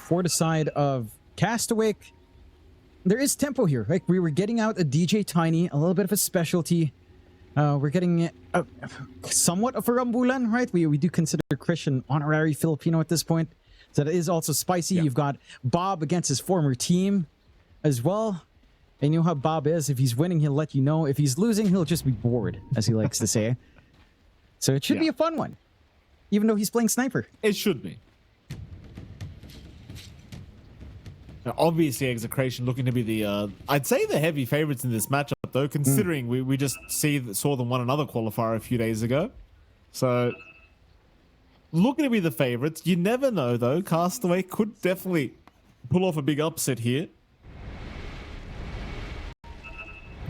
for the side of Castawake, there is tempo here. Like, we were getting out a DJ Tiny, a little bit of a specialty. We're getting somewhat of a Rambulan, right? We do consider Christian honorary Filipino at this point. So that is also spicy. Yeah. You've got Bob against his former team as well. And you know how Bob is. If he's winning, he'll let you know. If he's losing, he'll just be bored, as he likes to say. So it should be a fun one, even though he's playing sniper. It should be. Now, obviously, Execration looking to be the, I'd say the heavy favorites in this matchup, though, considering we just saw them won another qualifier a few days ago. So, looking to be the favorites. You never know, though. Castaway could definitely pull off a big upset here.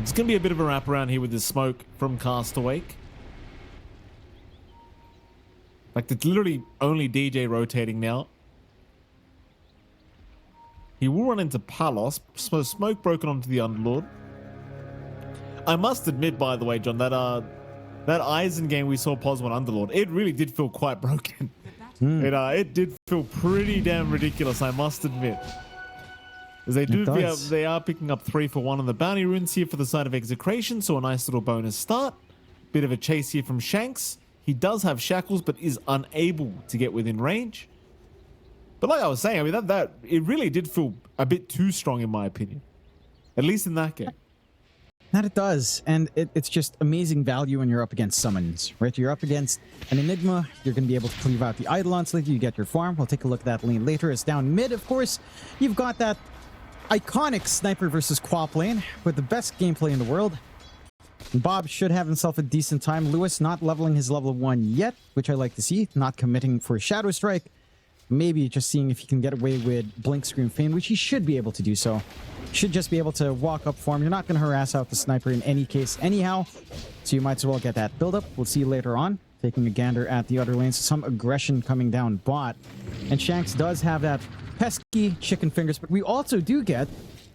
It's going to be a bit of a wraparound here with this smoke from Castawake. Like, it's literally only DJ rotating now. He will run into Palos. So smoke broken onto the Underlord. I must admit, by the way, John, that Eisen game we saw Pos 1 Underlord, it really did feel quite broken. It did feel pretty damn ridiculous, I must admit. As they are picking up 3 for 1 on the bounty runes here for the side of Execration, so a nice little bonus start. Bit of a chase here from Shanks. He does have shackles, but is unable to get within range. But like I was saying, I mean, that it really did feel a bit too strong in my opinion. At least in that game. That it does. And it's just amazing value when you're up against summons, right? You're up against an Enigma. You're going to be able to cleave out the Eidolons later. You get your farm. We'll take a look at that lane later. It's down mid, of course. You've got that iconic sniper versus Quap lane with the best gameplay in the world. Bob should have himself a decent time. Lewis not leveling his level 1 yet, which I like to see. Not committing for Shadow Strike. Maybe just seeing if he can get away with Blink Scream Feign, which he should be able to do so. Should just be able to walk up for him. You're not going to harass out the sniper in any case anyhow, so you might as well get that build up. We'll see you later on. Taking a gander at the other lanes. Some aggression coming down bot. And Shanks does have that pesky chicken fingers, but we also do get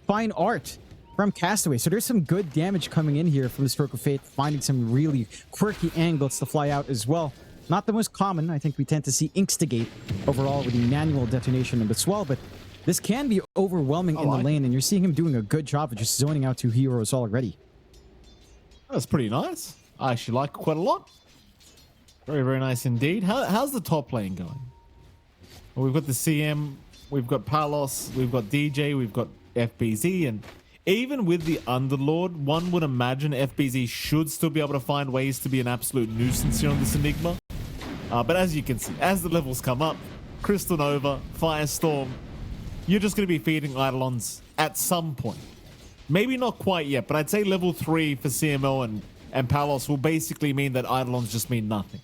fine art from Castaway. So there's some good damage coming in here from the Stroke of Fate, finding some really quirky angles to fly out as well. Not the most common. I think we tend to see Instigate overall with the manual detonation of the swell, but this can be overwhelming in the lane, and you're seeing him doing a good job of just zoning out 2 heroes already. That's pretty nice. I actually like it quite a lot. Very, very nice indeed. How's the top lane going? Well, we've got the CM, we've got Palos, we've got DJ, we've got FBZ, and even with the Underlord, one would imagine FBZ should still be able to find ways to be an absolute nuisance here on this Enigma. But as you can see, as the levels come up, Crystal Nova, Firestorm, you're just going to be feeding Eidolons at some point. Maybe not quite yet, but I'd say level 3 for CML and Palos will basically mean that Eidolons just mean nothing.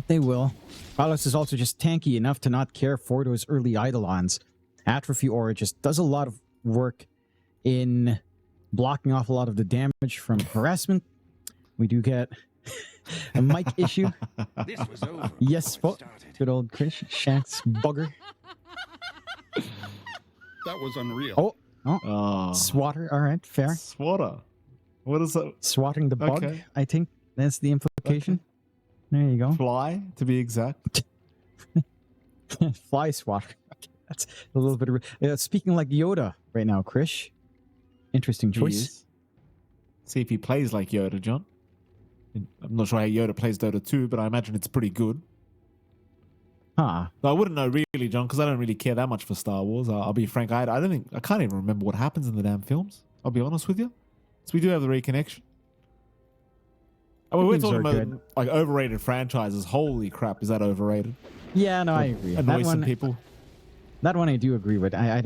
They will. Palos is also just tanky enough to not care for those early Eidolons. Atrophy Aura just does a lot of work in blocking off a lot of the damage from harassment. We do get a mic issue. This was over. Yes, good old Chris Shanks bugger. That was unreal. Swatter. All right, fair. Swatter. What is that? Swatting the bug, okay. I think that's the implication. Okay. There you go. Fly, to be exact. Fly swatter. Okay, that's a little bit of... speaking like Yoda right now, Krish. Interesting choice. See if he plays like Yoda, John. I'm not sure how Yoda plays Dota 2, but I imagine it's pretty good. Huh. I wouldn't know really, John, because I don't really care that much for Star Wars. I'll be frank. I can't even remember what happens in the damn films. I'll be honest with you. So we do have the reconnection. I mean, we're talking about like overrated franchises. Holy crap, is that overrated? Yeah, no, I agree. Annoys some people. That one I do agree with. I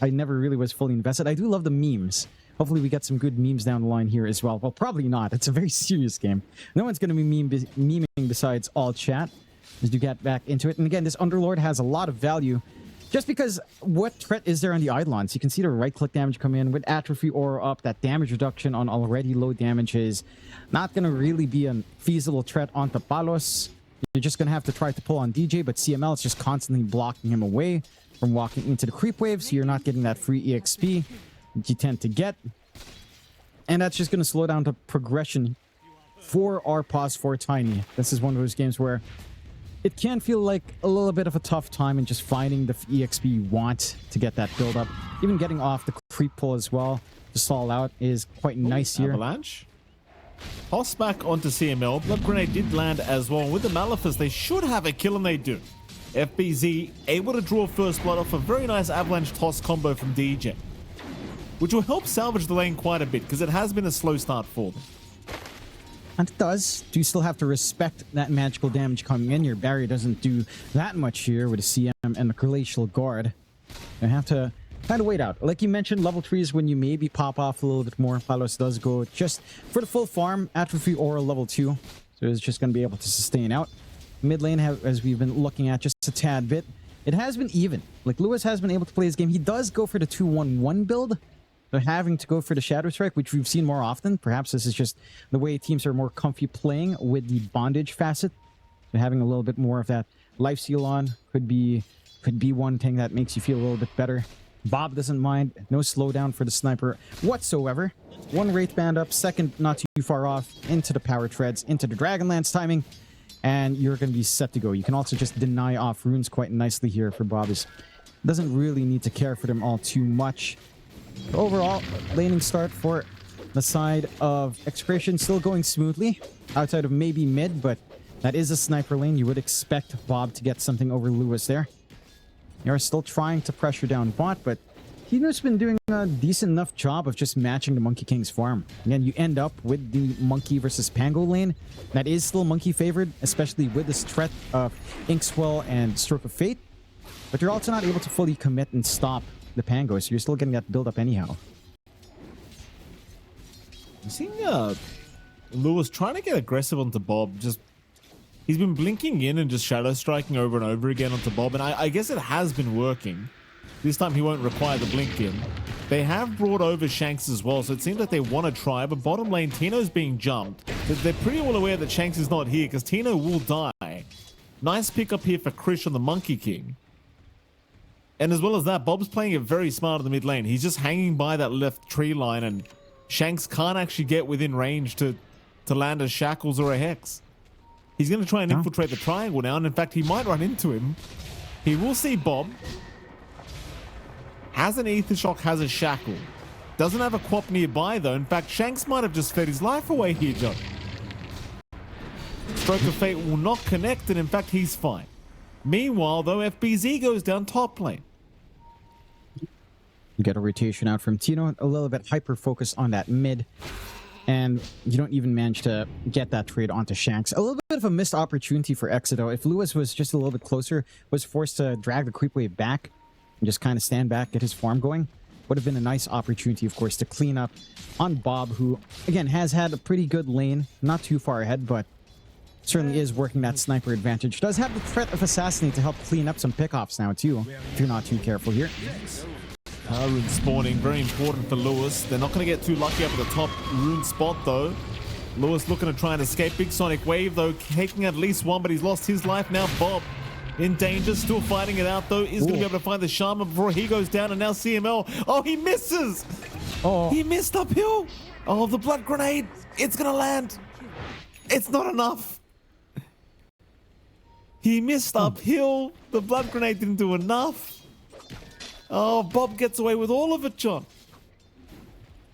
never really was fully invested. I do love the memes. Hopefully we get some good memes down the line here as well. Well, probably not. It's a very serious game. No one's going to be memeing besides all chat as you get back into it. And again, this Underlord has a lot of value just because what threat is there on the Eidolons? You can see the right-click damage come in with Atrophy Aura up. That damage reduction on already low damage is not going to really be a feasible threat onto Palos. You're just going to have to try to pull on DJ, but CML is just constantly blocking him away from walking into the creep wave, so you're not getting that free EXP that you tend to get. And that's just going to slow down the progression for our pause for Tiny. This is one of those games where it can feel like a little bit of a tough time in just finding the EXP you want to get that build up. Even getting off the creep pull as well to stall out is quite nice here. Avalanche. Toss back onto CML. Blood Grenade did land as well. With the Malefice, they should have a kill, and they do. FBZ able to draw first blood off a very nice Avalanche toss combo from DJ, which will help salvage the lane quite a bit because it has been a slow start for them. And it does. Do you still have to respect that magical damage coming in? Your barrier doesn't do that much here with a CM and the Glacial Guard. You have to kind of wait out. Like you mentioned, level 3 is when you maybe pop off a little bit more. Palos does go just for the full farm, Atrophy or level 2. So it's just going to be able to sustain out. Mid lane, as we've been looking at just a tad bit, it has been even. Like Lewis has been able to play his game. He does go for the 2-1-1 build. So having to go for the Shadow Strike, which we've seen more often. Perhaps this is just the way teams are more comfy playing with the bondage facet. So having a little bit more of that life seal on could be one thing that makes you feel a little bit better. Bob doesn't mind. No slowdown for the sniper whatsoever. One Wraith Band up, second not too far off, into the Power Treads, into the Dragonlance timing, and you're going to be set to go. You can also just deny off runes quite nicely here for Bob. Doesn't really need to care for them all too much. Overall, laning start for the side of Execration still going smoothly, outside of maybe mid, but that is a sniper lane. You would expect Bob to get something over Lewis there. You're still trying to pressure down bot, but Hino's been doing a decent enough job of just matching the Monkey King's farm. Again, you end up with the Monkey versus Pango lane. That is still Monkey favored, especially with this threat of Inkswell and Stroke of Fate. But you're also not able to fully commit and stop the Pango, so you're still getting that build up anyhow. I'm seeing Lewis trying to get aggressive onto Bob. He's been blinking in and just shadow striking over and over again onto Bob, and I guess it has been working. This time he won't require the blink in. They have brought over Shanks as well, so it seems like they want to try, but bottom lane, Tino's being jumped. They're pretty well aware that Shanks is not here because Tino will die. Nice pick up here for Krish on the Monkey King. And as well as that, Bob's playing it very smart in the mid lane. He's just hanging by that left tree line, and Shanks can't actually get within range to land a Shackles or a Hex. He's going to try and infiltrate the triangle now, and in fact, he might run into him. He will see Bob. Has an Ether Shock, has a Shackle. Doesn't have a Quap nearby, though. In fact, Shanks might have just fed his life away here, John. Stroke of Fate will not connect, and in fact, he's fine. Meanwhile, though, FBZ goes down top lane. You get a rotation out from Tino, a little bit hyper-focused on that mid, and you don't even manage to get that trade onto Shanks. A little bit of a missed opportunity for Exito. If Lewis was just a little bit closer, was forced to drag the creep wave back, and just kind of stand back, get his farm going, would have been a nice opportunity, of course, to clean up on Bob, who, again, has had a pretty good lane. Not too far ahead, but certainly is working that sniper advantage. Does have the threat of Assassinate to help clean up some pickoffs now, too, if you're not too careful here. Rune spawning, very important for Lewis. They're not going to get too lucky up at the top rune spot, though. Lewis looking to try and escape. Big Sonic Wave, though, taking at least one, but he's lost his life now. Bob in danger, still fighting it out, though. Is going to be able to find the Shaman before he goes down, and now CML. Oh, he misses! Oh, he missed uphill! Oh, the blood grenade! It's going to land! It's not enough! He missed uphill. The blood grenade didn't do enough. Oh, Bob gets away with all of it, John.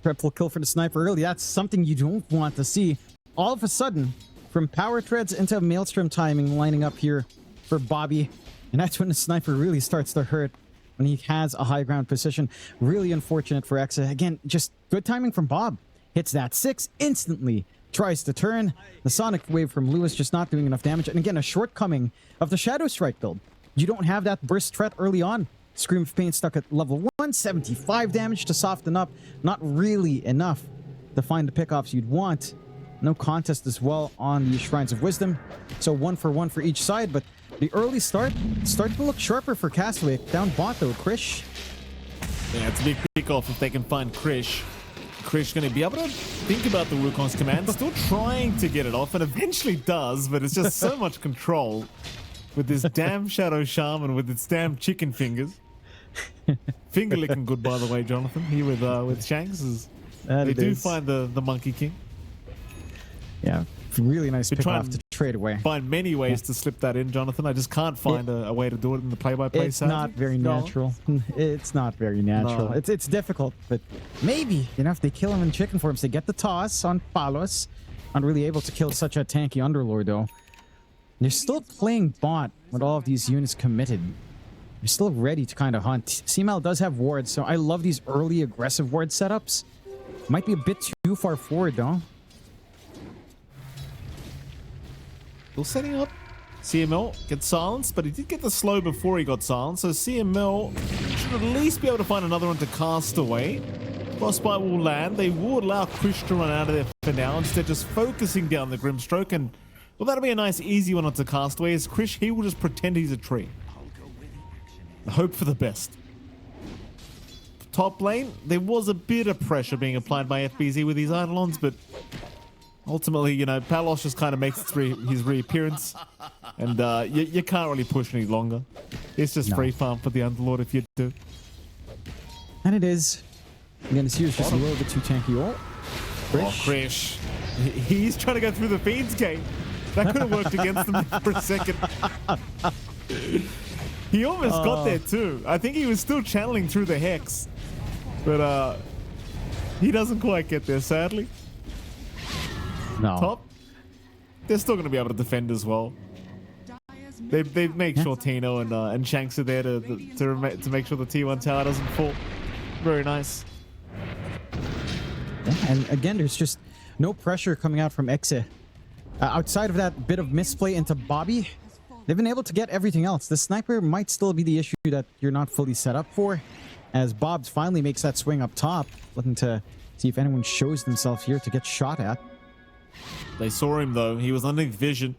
Triple kill for the sniper early. That's something you don't want to see. All of a sudden, from Power Treads into Maelstrom timing lining up here for Bobby. And that's when the sniper really starts to hurt, when he has a high ground position. Really unfortunate for Exa. Again, just good timing from Bob. Hits that 6 instantly. Tries to turn. The Sonic Wave from Lewis just not doing enough damage. And again, a shortcoming of the Shadow Strike build. You don't have that burst threat early on. Scream of Pain stuck at level 1, 75 damage to soften up. Not really enough to find the pickoffs you'd want. No contest as well on the Shrines of Wisdom. So 1 for 1 for each side, but the early start started to look sharper for Castawake. Down bot though, Krish. Yeah, it's a big pickoff if they can find Krish. Krish going to be able to think about the Wukong's command, still trying to get it off, and eventually does, but it's just so much control with this damn Shadow Shaman with its damn chicken fingers. Finger licking good, by the way, Jonathan, here with Shanks. They do find the Monkey King. Yeah, Really nice Been pick trying off to trade away. Find many ways to slip that in, Jonathan. I just can't find a way to do it in the play-by-play. It's not very natural. It's not very natural. No. It's difficult, but maybe, you know, if they kill him in chicken forms, they get the toss on Palos. Not really able to kill such a tanky Underlord, though. They're still playing bot with all of these units committed. They're still ready to kind of hunt. CML does have wards, so I love these early aggressive ward setups. Might be a bit too far forward, though. Still setting up. CML gets silenced, but he did get the slow before he got silenced, so CML should at least be able to find another one to Castaway. Frostbite will land. They will allow Krish to run out of there for now, instead just focusing down the Grimstroke, and well, that'll be a nice easy one onto Castaway. As Krish, he will just pretend he's a tree. Hope for the best. Top lane, there was a bit of pressure being applied by FBZ with these Eidolons, but ultimately, you know, Palos just kind of makes his reappearance, and you can't really push any longer. It's just free farm for the Underlord if you do. And it is. Again, this here is just a little bit too tanky. Oh, Krish. He's trying to go through the Fiend's Gate. That could have worked against him for a second. He almost got there too. I think he was still channeling through the Hex, but he doesn't quite get there, sadly. No. Top, they're still going to be able to defend as well. They make sure Tino and Shanks are there to make sure the T1 tower doesn't fall. Very nice. Yeah, and again, there's just no pressure coming out from Exe. Outside of that bit of misplay into Bobby, they've been able to get everything else. The sniper might still be the issue that you're not fully set up for, as Bobs finally makes that swing up top, looking to see if anyone shows themselves here to get shot at. They saw him though. He was underneath vision.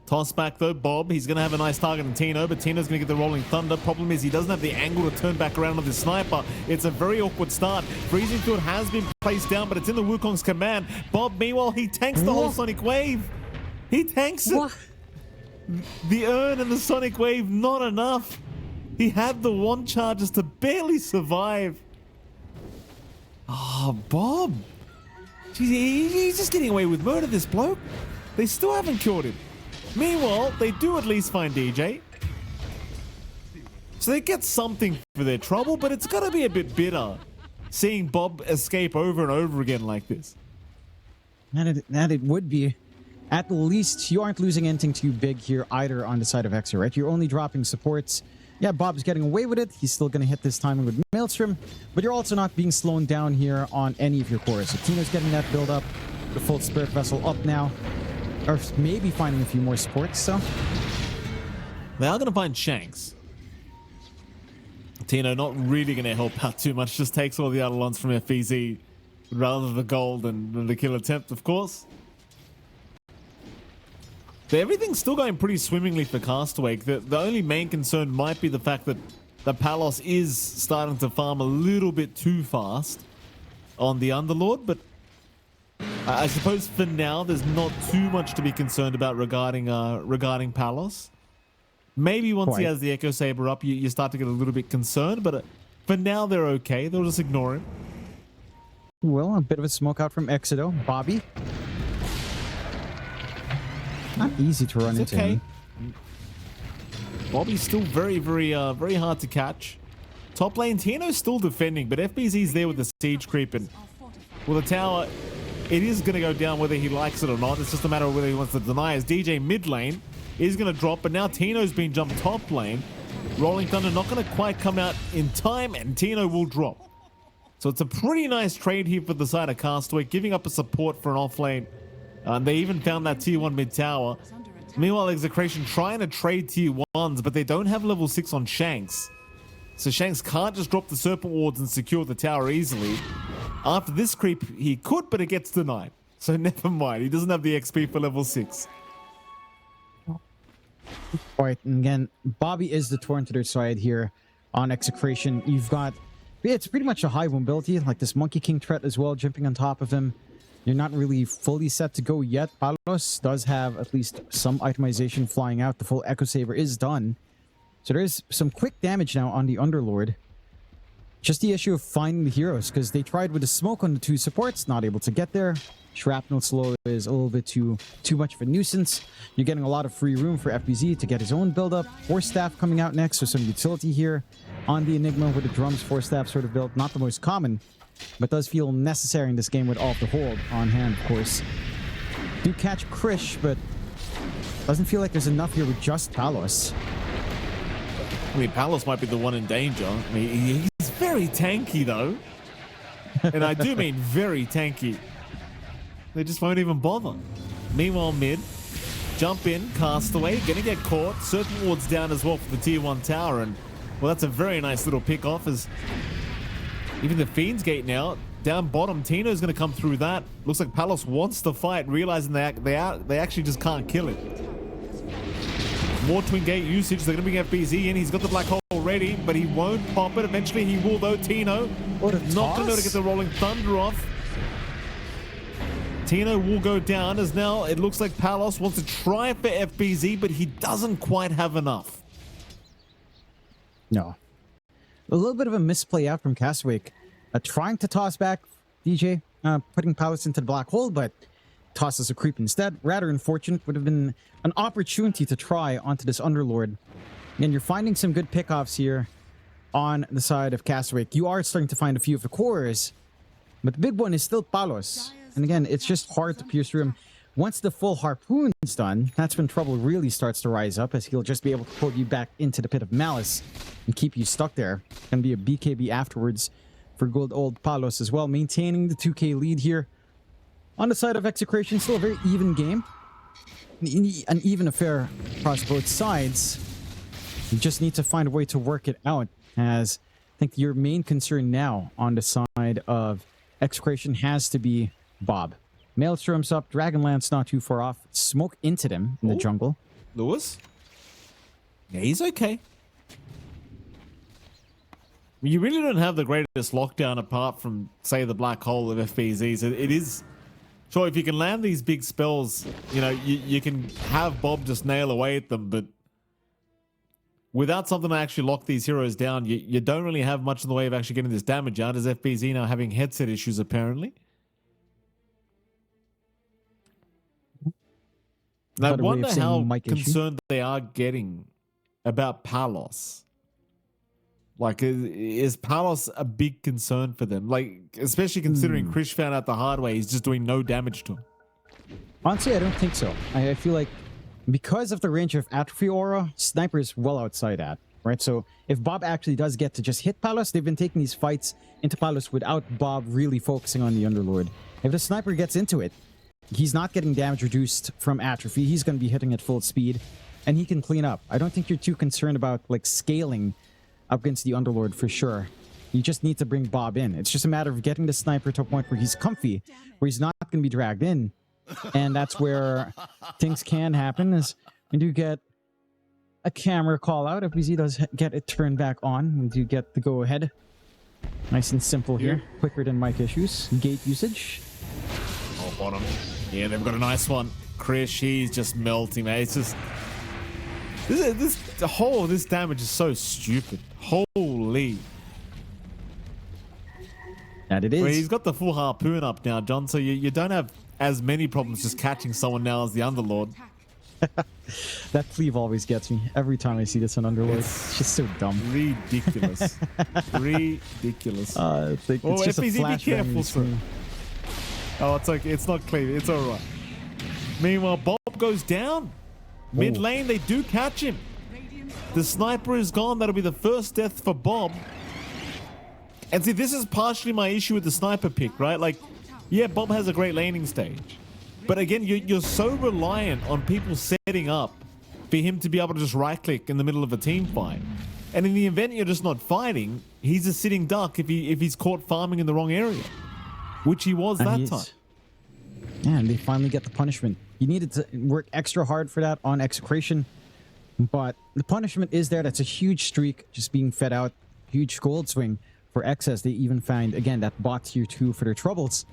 Toss back though, Bob. He's going to have a nice target on Tino, but Tino's going to get the rolling thunder. Problem is he doesn't have the angle to turn back around on the sniper. It's a very awkward start. Freezing Field has been placed down, but it's in the Wukong's command. Bob, meanwhile, he tanks the whole Sonic Wave. He tanks it. The urn and the Sonic Wave, not enough. He had the one charges to barely survive. Oh, Bob. Jeez, he's just getting away with murder, this bloke. They still haven't killed him. Meanwhile, they do at least find DJ. So they get something for their trouble, but it's got to be a bit bitter seeing Bob escape over and over again like this. And it would be. At least you aren't losing anything too big here either on the side of Exe, right? You're only dropping supports. Yeah, Bob's getting away with it. He's still going to hit this timing with Maelstrom, but you're also not being slowed down here on any of your cores. So Tino's getting that build up. The full Spirit Vessel up now. Or maybe finding a few more supports, so. They are going to find Shanks. Tino not really going to help out too much. Just takes all the Eidolons from FBZ rather the gold and the kill attempt, of course. But everything's still going pretty swimmingly for Castawake. The only main concern might be the fact that the Palos is starting to farm a little bit too fast on the Underlord, but I suppose for now there's not too much to be concerned about regarding Palos. Maybe once he has the Echo Saber up, you start to get a little bit concerned, but for now they're okay. They'll just ignore him. Well, a bit of a smoke out from Exedo. Bobby. Not easy to run into him. Bobby's still very hard to catch. Top lane, Tino's still defending, but FBZ's there with the siege creep, and well, the tower, it is going to go down whether he likes it or not. It's just a matter of whether he wants to deny. As DJ mid lane is going to drop, but now Tino's been jumped top lane. Rolling Thunder not going to quite come out in time, and Tino will drop. So it's a pretty nice trade here for the side of Castaway, giving up a support for an off lane. They even found that tier 1 mid tower. Meanwhile, Execration trying to trade tier 1s, but they don't have level 6 on Shanks. So Shanks can't just drop the Serpent Wards and secure the tower easily. After this creep, he could, but it gets denied. So never mind, he doesn't have the XP for level 6. Alright, and again, Bobby is the torn to their side here on Execration. You've got, it's pretty much a high mobility, like this Monkey King threat as well, jumping on top of him. You're not really fully set to go yet. Palos does have at least some itemization flying out. The full Echo Saber is done. So there's some quick damage now on the Underlord. Just the issue of finding the heroes, because they tried with the smoke on the 2 supports, not able to get there. Shrapnel slow is a little bit too much of a nuisance. You're getting a lot of free room for FBZ to get his own build-up. Force Staff coming out next, so some utility here on the Enigma with the drums Force Staff sort of built. Not the most common, but does feel necessary in this game with all of the hold on hand, of course. Do catch Krish, but doesn't feel like there's enough here with just Palos. I mean, Palos might be the one in danger. I mean, he's very tanky, though. And I do mean very tanky. They just won't even bother. Meanwhile, mid, jump in, Castaway, gonna get caught. Serpent Ward's down as well for the tier 1 tower. And, well, that's a very nice little pick off as even the Fiend's Gate now. Down bottom, Tino's gonna come through that. Looks like Palos wants to fight, realizing they actually just can't kill it. More Twin Gate usage. They're going to bring FBZ in. He's got the black hole ready, but he won't pop it. Eventually, he will, though. Tino not going to be able to get the Rolling Thunder off. Tino will go down as now it looks like Palos wants to try for FBZ, but he doesn't quite have enough. No. A little bit of a misplay out from Castawake. Trying to toss back DJ, putting Palos into the black hole, but tosses a creep instead. Rather unfortunate. Would have been an opportunity to try onto this Underlord. And you're finding some good pickoffs here on the side of Castawake. You are starting to find a few of the cores, but the big one is still Palos. And again, it's just hard to pierce through him. Once the full harpoon's done, that's when trouble really starts to rise up, as he'll just be able to pull you back into the pit of malice and keep you stuck there. Gonna be a BKB afterwards for good old Palos as well, maintaining the 2K lead here. On the side of Execration, still a very even game. An even affair across both sides. You just need to find a way to work it out, as I think your main concern now on the side of Execration has to be Bob. Maelstrom's up, Dragonlance not too far off. Smoke into them in the jungle. Lewis? Yeah, he's okay. You really don't have the greatest lockdown apart from, say, the black hole of FBZs. It is... Sure, if you can land these big spells, you know, you can have Bob just nail away at them, but without something to actually lock these heroes down, you don't really have much in the way of actually getting this damage out, as FBZ now having headset issues, apparently. Now, I wonder how concerned they are getting about Palos. Like, is Palos a big concern for them? Like, especially considering Krish found out the hard way, he's just doing no damage to him. Honestly, I don't think so. I feel like because of the range of Atrophy Aura, Sniper is well outside that, right? So if Bob actually does get to just hit Palos, they've been taking these fights into Palos without Bob really focusing on the Underlord. If the Sniper gets into it, he's not getting damage reduced from Atrophy. He's going to be hitting at full speed, and he can clean up. I don't think you're too concerned about, like, scaling up against the Underlord for sure. You just need to bring Bob in. It's just a matter of getting the Sniper to a point where he's comfy, where he's not going to be dragged in. And that's where things can happen, is we do get a camera call out. If BZ does get it turned back on, we do get the go ahead. Nice and simple here. Quicker than mic issues. Gate usage. Oh, bottom. Yeah, they've got a nice one. Krish, he's just melting, mate. It's just... This damage is so stupid. Holy. That it is. Well, he's got the full harpoon up now, John, so you don't have as many problems just catching someone now as the Underlord. That cleave always gets me. Every time I see this on Underlord. It's just so dumb. Ridiculous. Ridiculous. It's just a flash be careful, sir. Oh, it's okay. It's not cleave. It's all right. Meanwhile, Bob goes down. Mid lane, they do catch him. The Sniper is gone. That'll be the first death for Bob. And see, this is partially my issue with the Sniper pick, right? Like, yeah, Bob has a great laning stage. But again, you're so reliant on people setting up for him to be able to just right-click in the middle of a team fight. And in the event you're just not fighting, he's a sitting duck if he's caught farming in the wrong area. Which he was that time. Yeah, and they finally get the punishment. You needed to work extra hard for that on Execration, but the punishment is there. That's a huge streak just being fed out. Huge gold swing for Excess. They even find, again, that bot tier 2 for their troubles.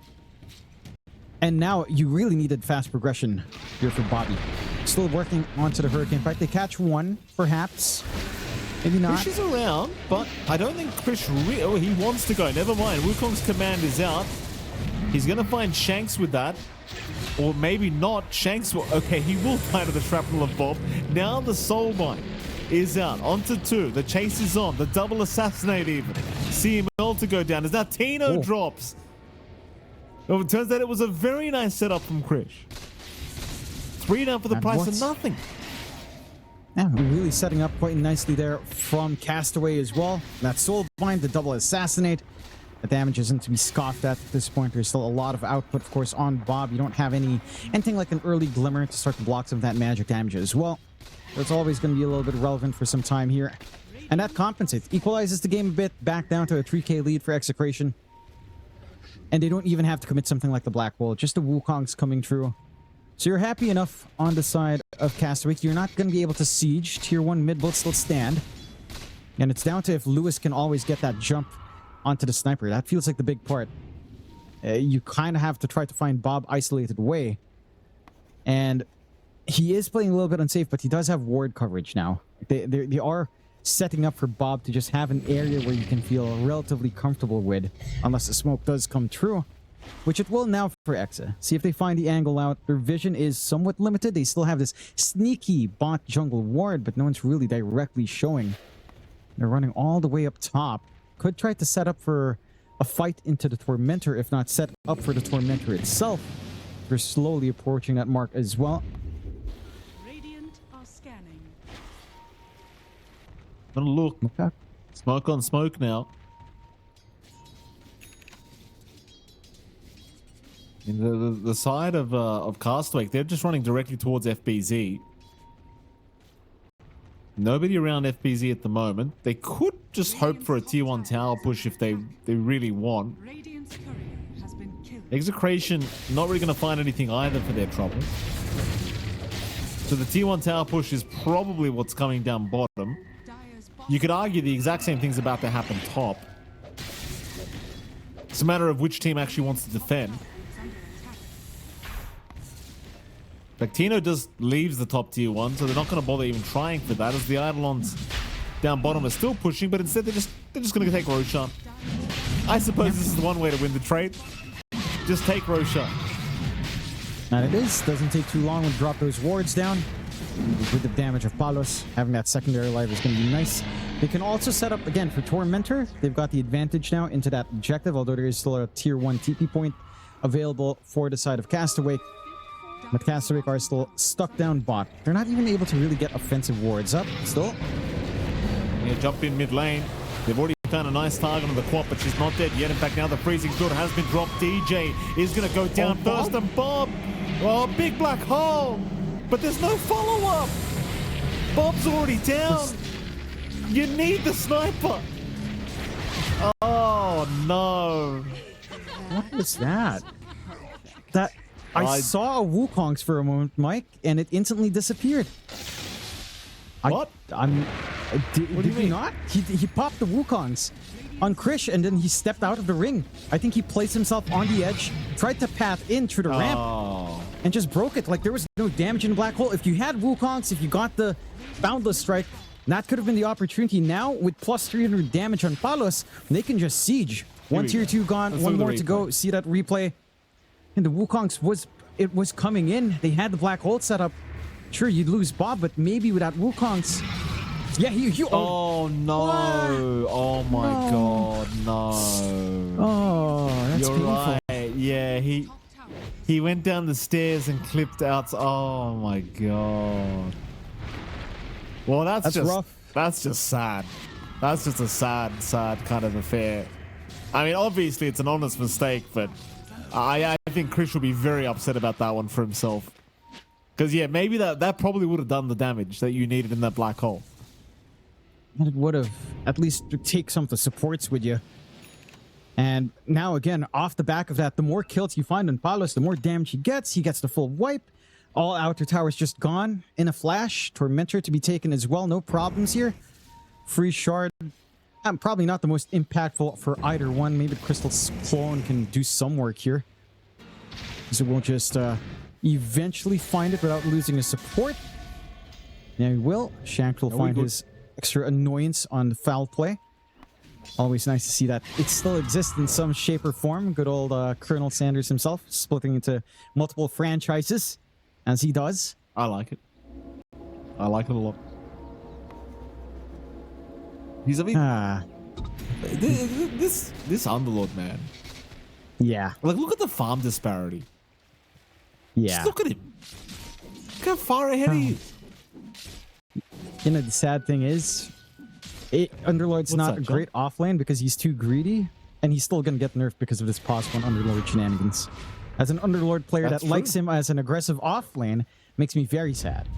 And now you really needed fast progression here for Bobby. Still working onto the Hurricane fight. They catch one, perhaps. Maybe not. Krish is around, but I don't think Krish... Oh, he wants to go. Never mind. Wukong's command is out. He's going to find Shanks with that. Or maybe not. Shanks will... Okay, he will find the shrapnel of Bob. Now the Soulbind is out. Onto 2. The chase is on. The double assassinate even. CML to go down. As now Tino drops. Oh, it turns out it was a very nice setup from Krish. 3 down for the price of nothing. Yeah, really setting up quite nicely there from Castaway as well. That Soulbind, the double assassinate. The damage isn't to be scoffed at this point. There's still a lot of output, of course, on Bob. You don't have anything like an early glimmer to start to block some of that magic damage as well. So it's always going to be a little bit relevant for some time here. And that compensates. Equalizes the game a bit, back down to a 3k lead for Execration. And they don't even have to commit something like the Black Hole. Just the Wukong's coming through. So you're happy enough on the side of Castawake. You're not going to be able to siege. Tier 1 mid will still stand. And it's down to if Lewis can always get that jump onto the sniper. That feels like the big part. You kind of have to try to find Bob isolated away. And he is playing a little bit unsafe, but he does have ward coverage now. They are setting up for Bob to just have an area where you can feel relatively comfortable with, unless the smoke does come true, which it will now for Exa. See if they find the angle out. Their vision is somewhat limited. They still have this sneaky bot jungle ward, but no one's really directly showing. They're running all the way up top. Could try to set up for a fight into the Tormentor, if not set up for the Tormentor itself. They're slowly approaching that mark as well. Radiant are scanning. Gonna look. Okay. Smoke on smoke now. In the side of Castawake, they're just running directly towards FBZ. Nobody around FBZ at the moment. They could just hope for a tier 1 tower push if they really want. Radiant's courier has been killed. Execration not really going to find anything either for their trouble. So the tier 1 tower push is probably what's coming down bottom. You could argue the exact same thing's about to happen top. It's a matter of which team actually wants to defend. Like, Tino just leaves the top tier 1, so they're not going to bother even trying for that, as the Eidolons down bottom are still pushing, but instead they're just going to take Roshan. I suppose this is the one way to win the trade. Just take Roshan. And it is. Doesn't take too long to drop those wards down. With the damage of Palos, having that secondary life is going to be nice. They can also set up, again, for Tormentor. They've got the advantage now into that objective, although there is still a tier 1 TP point available for the side of Castawake. But Castawake are still stuck down bot. They're not even able to really get offensive wards up still. Yeah, jump in mid lane. They've already found a nice target on the quad, but she's not dead yet. In fact, now the freezing sword has been dropped. DJ is going to go down first, and Bob. Oh, big black hole. But there's no follow-up. Bob's already down. You need the sniper. Oh, no. What was that? I saw a Wukong's for a moment, Mike, and it instantly disappeared. What? Did he not? He popped the Wukong's on Krish, and then he stepped out of the ring. I think he placed himself on the edge, tried to path in through the ramp, and just broke it. Like, there was no damage in the black hole. If you had Wukong's, if you got the Boundless Strike, that could have been the opportunity. Now, with plus 300 damage on Palos, they can just siege. One tier 2 gone, one more to go. See that replay. And the Wukong's was coming in. They had the black hole set up. Sure, you'd lose Bob, but maybe without Wukong's. Yeah, oh no! What? Oh my god, no! Oh, that's You're painful. right. Yeah, he went down the stairs and clipped out. Oh my god. Well, that's just rough. That's just sad. That's just a sad kind of affair. I mean, obviously it's an honest mistake, but I think Krish will be very upset about that one for himself. Because, yeah, maybe that probably would have done the damage that you needed in that black hole. And it would have at least take some of the supports with you. And now, again, off the back of that, the more kills you find on Palos, the more damage he gets the full wipe. All outer towers just gone in a flash. Tormentor to be taken as well. No problems here. Free shard. Probably not the most impactful for either one. Maybe Crystal's clone can do some work here. So we'll just eventually find it without losing his support. Yeah, he will. Shank will find his extra annoyance on the foul play. Always nice to see that it still exists in some shape or form. Good old Colonel Sanders himself, splitting into multiple franchises, as he does. I like it. I like it a lot. He's a bit... This Underlord, man. Yeah. Like, look at the farm disparity. Yeah. Just look at him. Look how far ahead he is. You know, the sad thing is, Underlord's What's not that, a great offlane because he's too greedy, and he's still going to get nerfed because of this possible Underlord shenanigans. As an Underlord player That's that likes him as an aggressive offlane, makes me very sad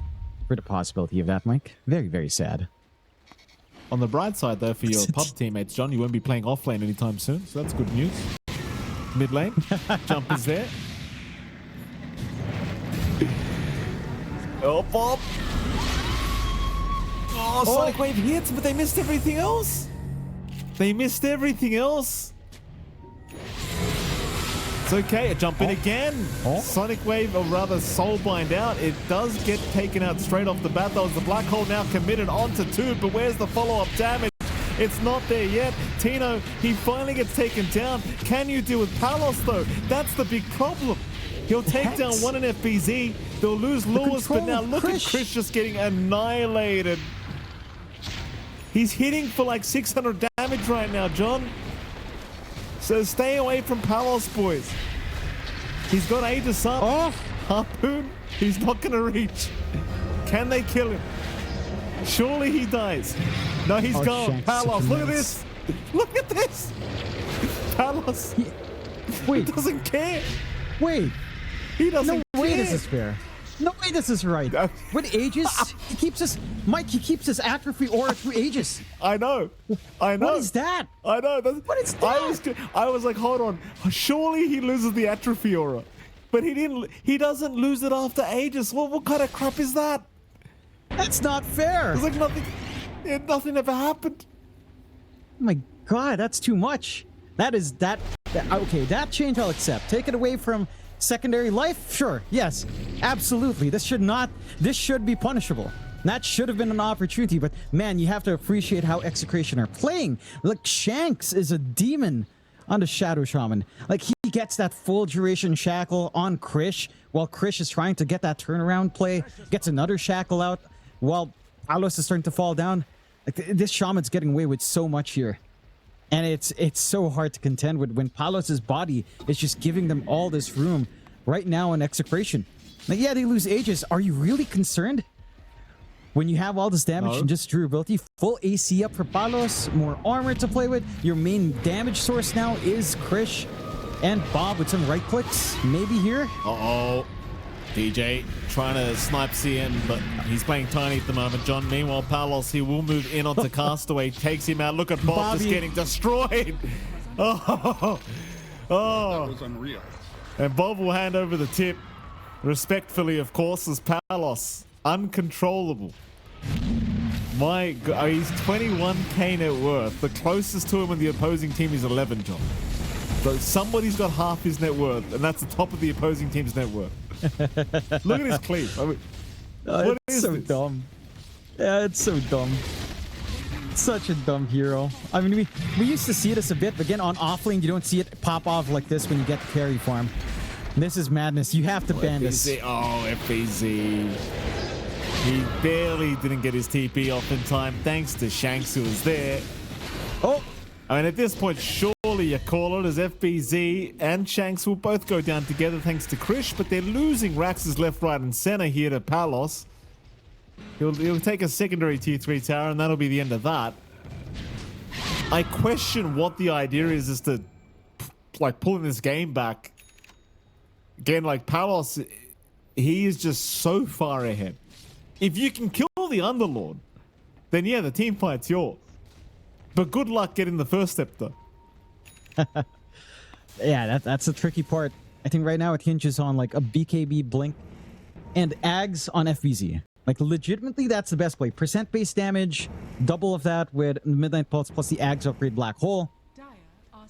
for the possibility of that, Mike. Very, very sad. On the bright side, though, for your pub teammates, John, you won't be playing offlane anytime soon, so that's good news. Mid lane, jump is there. Oh, Bob! Oh, Sonic Wave hits, but they missed everything else. They missed everything else. It's okay, a jump in again. Sonic Wave, or rather Soulbind out. It does get taken out straight off the bat, though, as the Black Hole now committed onto 2, but where's the follow-up damage? It's not there yet. Tino, he finally gets taken down. Can you deal with Palos, though? That's the big problem. He'll take down one in FBZ. They'll lose Lewis, but now look at Chris just getting annihilated. He's hitting for like 600 damage right now, John. So stay away from Palos, boys. He's got Aegis up. Oh. Harpoon, he's not going to reach. Can they kill him? Surely he dies. No, he's gone. Shanks, Palos, look at nice. this. Look at this. Palos. Wait. He doesn't care. Wait. He doesn't No way care. this is fair. No way this is right. With Aegis, he keeps his... Mike, he keeps his atrophy aura through Aegis. I know. I know. What is that? I know. What is that? I was like, hold on. Surely he loses the atrophy aura. But he didn't. He doesn't lose it after Aegis. What kind of crap is that? That's not fair. It's like nothing. Nothing ever happened. Oh my god, that's too much. Okay, that change I'll accept. Take it away from secondary life? Sure, yes, absolutely. This should be punishable. That should have been an opportunity, but man, you have to appreciate how Execration are playing. Like, Shanks is a demon on the Shadow Shaman. Like, he gets that full duration shackle on Krish, while Krish is trying to get that turnaround play, gets another shackle out, while Palos is starting to fall down. Like, this Shaman's getting away with so much here. And it's so hard to contend with when Palos' body is just giving them all this room right now in Execration. Like, yeah, they lose Aegis. Are you really concerned? When you have all this damage and just durability, full AC up for Palos, more armor to play with. Your main damage source now is Krish and Bob with some right clicks. Maybe here. Uh-oh. DJ trying to snipe CM, but he's playing tiny at the moment. John, meanwhile, Palos, he will move in onto Castawake, takes him out. Look at Bob just getting destroyed. Oh. That was unreal. And Bob will hand over the tip, respectfully, of course, as Palos. Uncontrollable. My God, he's 21k net worth. The closest to him in the opposing team is 11, John. So somebody's got half his net worth, and that's the top of the opposing team's net worth. Look at his cleave. I mean, what it's is so this? dumb. Yeah, it's so dumb. Such a dumb hero. I mean, we used to see this a bit, but again, on offlane, you don't see it pop off like this when you get the carry farm. This is madness. You have to ban this. Oh, FBZ. He barely didn't get his TP off in time, thanks to Shanks, who was there. Oh! I mean, at this point, surely you call it, as FBZ and Shanks will both go down together thanks to Krish, but they're losing Rax's left, right, and center here to Palos. He'll take a secondary tier 3 tower, and that'll be the end of that. I question what the idea is as to, like, pulling this game back. Again, like, Palos, he is just so far ahead. If you can kill the Underlord, then yeah, the team fight's yours. But good luck getting the first step, though. Yeah, that's the tricky part. I think right now it hinges on like a BKB Blink and Ags on FBZ. Like, legitimately, that's the best play. Percent-based damage, double of that with Midnight Pulse plus the Ags upgrade Black Hole.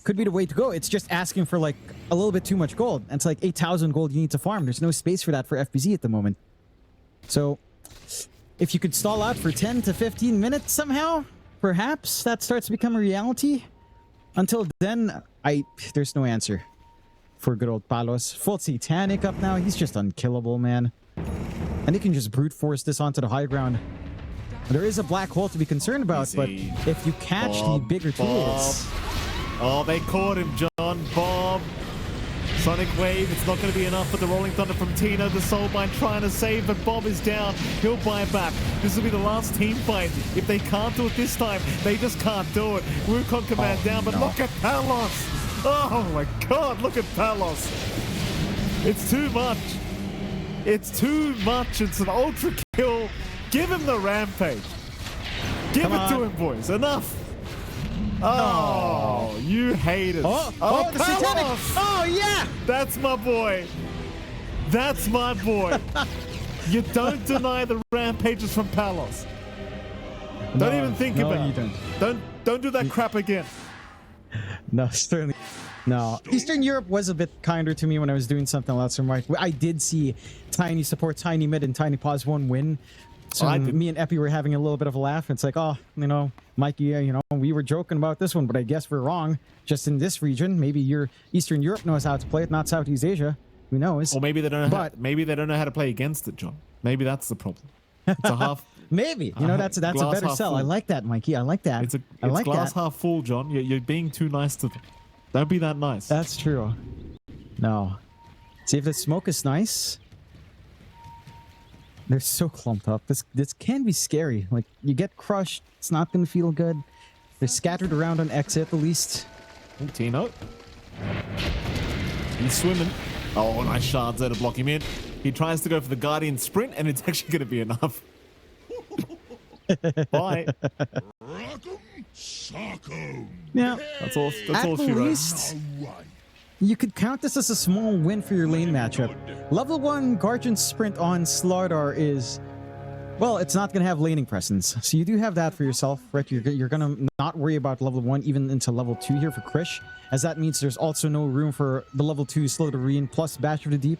Could be the way to go. It's just asking for like a little bit too much gold. And it's like 8,000 gold you need to farm. There's no space for that for FBZ at the moment. So if you could stall out for 10 to 15 minutes somehow perhaps that starts to become a reality. Until then, there's no answer for good old Palos. Full Satanic up now. He's just unkillable, man. And he can just brute force this onto the high ground. There is a black hole to be concerned about, but if you catch the bigger tools... Oh, they caught him, John. Bob. Sonic Wave. It's not going to be enough for the Rolling Thunder from Tino. The Soulbind trying to save, but Bob is down. He'll buy back. This will be the last team fight. If they can't do it this time, they just can't do it. Wukong command down, but look at Palos. Oh my God, look at Palos. It's too much. It's too much. It's an ultra kill. Give him the rampage. Give it to him, boys. Enough. Oh, you haters. Oh, the Satanic. Oh, yeah. That's my boy. That's my boy. You don't deny the rampages from Palos. Don't even think about it. Don't do that crap again. No, certainly. No. Eastern Europe was a bit kinder to me when I was doing something else. I did see Tiny support Tiny Mid and Tiny Pause 1 win. So me and Epi were having a little bit of a laugh. It's like, oh, you know, Mikey, we were joking about this one, but I guess we're wrong. Just in this region, maybe your Eastern Europe knows how to play it, not Southeast Asia. Who knows? Or maybe they don't know. Maybe they don't know how to play against it, John. Maybe that's the problem. It's a half. Maybe that's a better sell. Full. I like that, Mikey. I like that. It's like glass that. half full, John. You're being too nice to them. Don't be that nice. That's true. No. See if the smoke is nice. They're so clumped up. This can be scary. Like, you get crushed, it's not going to feel good. They're scattered around on exit, at least. Tino. He's swimming. Oh, nice shards there to block him in. He tries to go for the Guardian sprint, and it's actually going to be enough. Bye. Yeah. That's all she wrote. Least, you could count this as a small win for your lane matchup. Level 1 Guardian Sprint on Slardar is... Well, it's not going to have laning presence. So you do have that for yourself, right? You're going to not worry about level 1 even into level 2 here for Krish, as that means there's also no room for the level 2 Slitherine plus Bash of the Deep.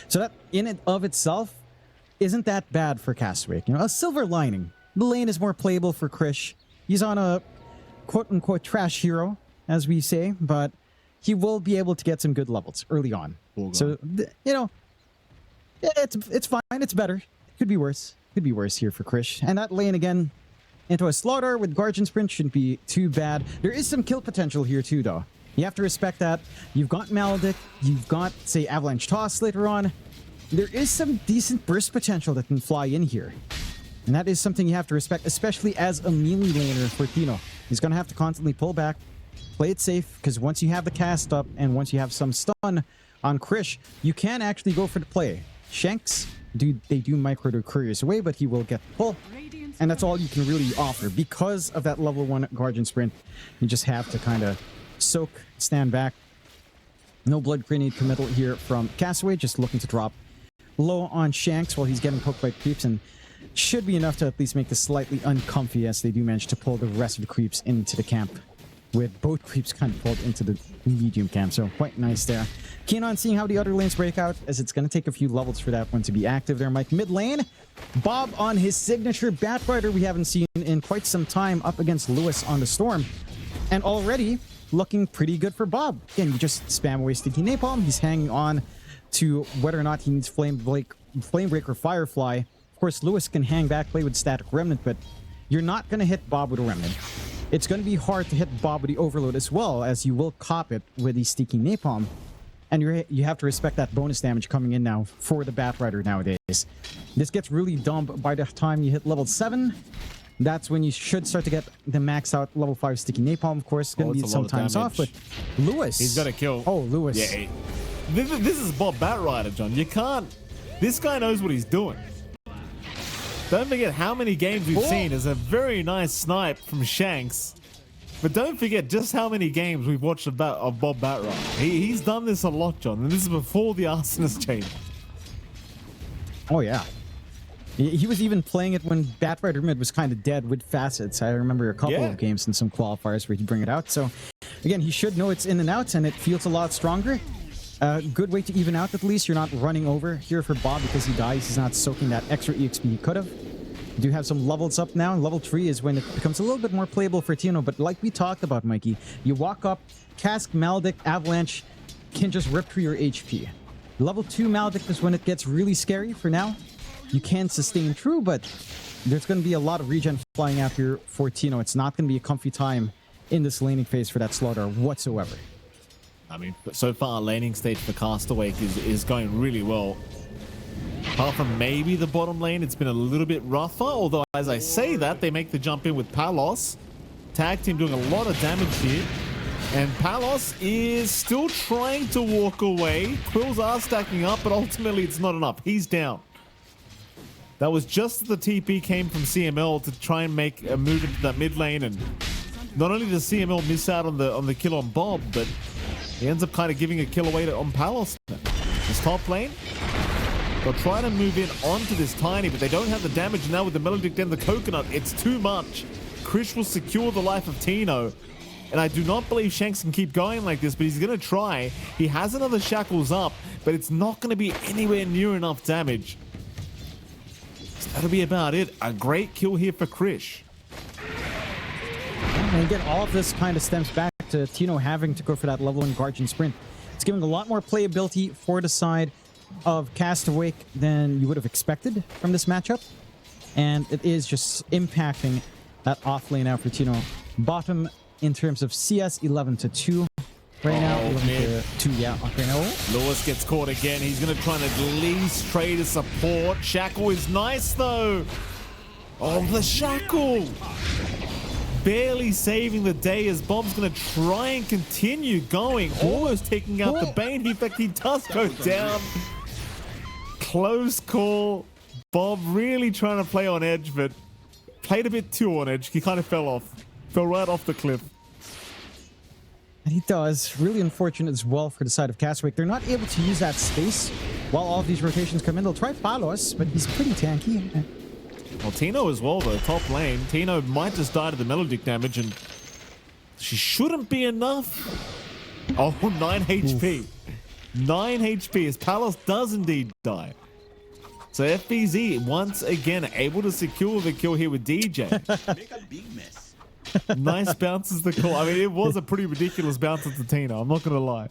So that, in and of itself, isn't that bad for Castawake. A silver lining. The lane is more playable for Krish. He's on a quote-unquote trash hero, as we say, but he will be able to get some good levels early on. So, it's fine. It's better. Could be worse. Could be worse here for Krish. And that lane, again, into a Slaughter with Guardian Sprint shouldn't be too bad. There is some kill potential here, too, though. You have to respect that. You've got Maledict. You've got, say, Avalanche Toss later on. There is some decent burst potential that can fly in here. And that is something you have to respect, especially as a melee laner for Tino. He's going to have to constantly pull back, play it safe, because once you have the cast up and once you have some stun on Krish, you can actually go for the play. Shanks, they do micro to couriers away, but he will get the pull. And that's all you can really offer. Because of that level 1 Guardian Sprint, you just have to kind of soak, stand back. No blood grenade committal here from Castaway, just looking to drop low on Shanks while he's getting poked by creeps, and should be enough to at least make this slightly uncomfy as they do manage to pull the rest of the creeps into the camp, with both creeps kind of pulled into the medium camp. So quite nice there. Keen on seeing how the other lanes break out, as it's going to take a few levels for that one to be active there, Mike. Mid lane, Bob on his signature Batrider we haven't seen in quite some time up against Lewis on the Storm. And already looking pretty good for Bob. Again, you just spam away Sticky Napalm. He's hanging on to whether or not he needs Flamebreaker Firefly. Of course, Lewis can hang back, play with Static Remnant, but you're not going to hit Bob with a Remnant. It's going to be hard to hit Bob with the Overload as well, as you will cop it with the Sticky Napalm. And you have to respect that bonus damage coming in now for the Batrider nowadays. This gets really dumb by the time you hit level 7. That's when you should start to get the max out level 5 Sticky Napalm, of course. Going to be sometimes off, but Lewis. He's got to kill. Oh, Lewis. Yeah. This is Bob Batrider, John. You can't... This guy knows what he's doing. Don't forget how many games we've seen as a very nice snipe from Shanks. But don't forget just how many games we've watched of Bob Batrider. He's done this a lot, John, and this is before the Arsonist change. Oh, yeah. He was even playing it when Batrider mid was kind of dead with facets. I remember a couple of games and some qualifiers where he'd bring it out. So, again, he should know it's in and out, and it feels a lot stronger. Good way to even out, at least. You're not running over here for Bob because he dies. He's not soaking that extra EXP he could have. You do have some levels up now. Level 3 is when it becomes a little bit more playable for Tino. But like we talked about, Mikey, you walk up, Cask, Maledict, Avalanche can just rip through your HP. Level 2 Maledict is when it gets really scary for now. You can sustain through, but there's going to be a lot of regen flying out here for Tino. It's not going to be a comfy time in this laning phase for that Slaughter whatsoever. I mean, so far, laning stage for Castawake is going really well. Apart from maybe the bottom lane, it's been a little bit rougher. Although, as I say that, they make the jump in with Palos. Tag team doing a lot of damage here. And Palos is still trying to walk away. Quills are stacking up, but ultimately it's not enough. He's down. That was just as the TP came from CML to try and make a move into that mid lane. And not only does CML miss out on the kill on Bob, but he ends up kind of giving a kill away on Palos. This top lane, they'll try to move in onto this Tiny, but they don't have the damage now with the Melodic and the Coconut. It's too much. Krish will secure the life of Tino. And I do not believe Shanks can keep going like this, but he's going to try. He has another Shackles up, but it's not going to be anywhere near enough damage. So that'll be about it. A great kill here for Krish. And again, all of this kind of stems back to Tino having to go for that level in Guardian Sprint. It's giving a lot more playability for the side of Castawake than you would have expected from this matchup. And it is just impacting that off lane out for Tino. Bottom in terms of CS 11-2 right now. 11-2, yeah, right now. Lewis gets caught again. He's going to try and at least trade a support. Shackle is nice though. Oh, the Shackle. Barely saving the day as Bob's going to try and continue going. Almost taking out the Bane. In fact, he does go down. Close call. Bob really trying to play on edge, but played a bit too on edge. He kind of fell off. Fell right off the cliff. And he does. Really unfortunate as well for the side of Castawake. They're not able to use that space while all of these rotations come in. They'll try Palos, but he's pretty tanky. Well, Tino as well, though. Top lane. Tino might just die to the Melodic damage, and she shouldn't be enough. Oh, 9 HP. Oof. 9 HP as Palos does indeed die. So FBZ once again able to secure the kill here with DJ. Make a big mess. Nice bounces the call. I mean, it was a pretty ridiculous bounce at the Tino. I'm not going to lie.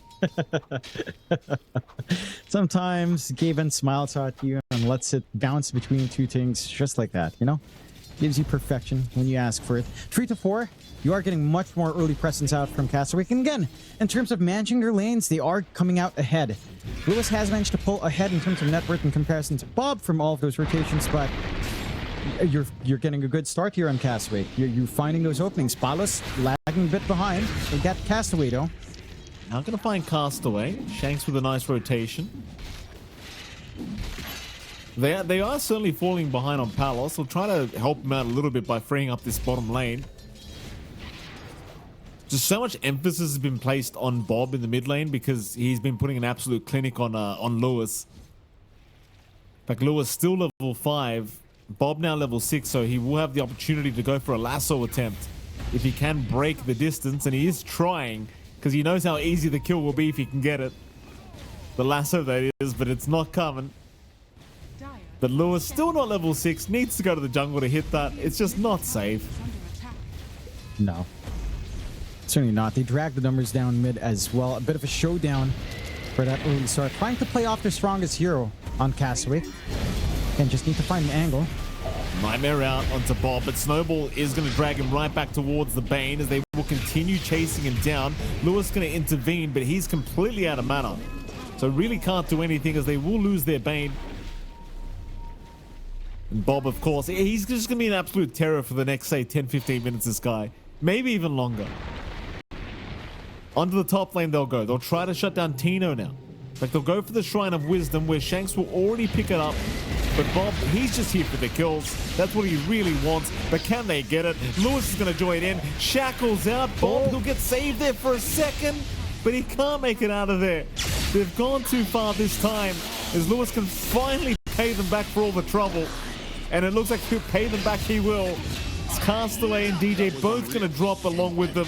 Sometimes Gaben smiles at you and lets it bounce between two things just like that, you know? Gives you perfection when you ask for it. 3-4, you are getting much more early presence out from Castawake. And again, in terms of managing their lanes, they are coming out ahead. Lewis has managed to pull ahead in terms of net worth in comparison to Bob from all of those rotations, but you're getting a good start here on Castawake. You're finding those openings. Palos lagging a bit behind. They got Castaway though. Now going to find Castaway. Shanks with a nice rotation. They are certainly falling behind on Palos. They'll try to help him out a little bit by freeing up this bottom lane. Just so much emphasis has been placed on Bob in the mid lane because he's been putting an absolute clinic on Lewis. In fact, Lewis still level 5. Bob now level 6, so he will have the opportunity to go for a lasso attempt if he can break the distance, and he is trying because he knows how easy the kill will be if he can get it. The lasso, that is, but it's not coming. But Lewis, still not level 6, needs to go to the jungle to hit that. It's just not safe. No. Certainly not. They drag the numbers down mid as well. A bit of a showdown for that early start. Trying to play off their strongest hero on Castawake. And just need to find an angle. Nightmare out onto Bob, but Snowball is going to drag him right back towards the Bane as they will continue chasing him down. Lewis going to intervene, but he's completely out of mana. So really can't do anything as they will lose their Bane. And Bob, of course, he's just going to be an absolute terror for the next, say, 10-15 minutes, this guy. Maybe even longer. Onto the top lane they'll go. They'll try to shut down Tino now. Like, they'll go for the Shrine of Wisdom where Shanks will already pick it up. But Bob, he's just here for the kills. That's what he really wants. But can they get it? Lewis is going to join in. Shackles out. Bob, he'll get saved there for a second. But he can't make it out of there. They've gone too far this time. As Lewis can finally pay them back for all the trouble. And it looks like he'll pay them back. He will. It's Castaway and DJ both going to drop along with them.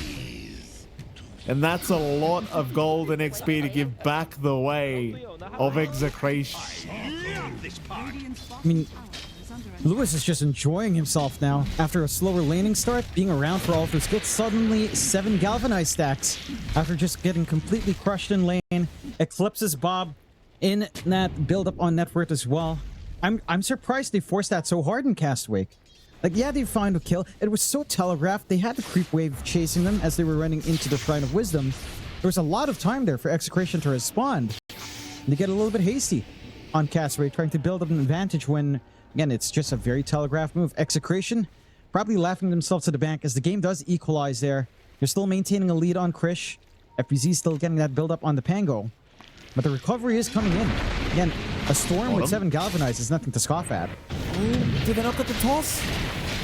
And that's a lot of gold and XP to give back the way of Execration. I mean, Lewis is just enjoying himself now. After a slower laning start, being around for all of his kills, suddenly 7 galvanized stacks. After just getting completely crushed in lane, eclipses Bob in that build-up on net worth as well. I'm surprised they forced that so hard in Castawake. Like, yeah, they found a kill. It was so telegraphed. They had the creep wave chasing them as they were running into the Shrine of Wisdom. There was a lot of time there for Execration to respond. They get a little bit hasty on Castawake, trying to build up an advantage when, again, it's just a very telegraphed move. Execration probably laughing themselves to the bank as the game does equalize there. They're still maintaining a lead on Krish. FBZ still getting that build up on the Pango. But the recovery is coming in. Again, a storm with 7 galvanized is nothing to scoff at. Ooh, did they not get the toss?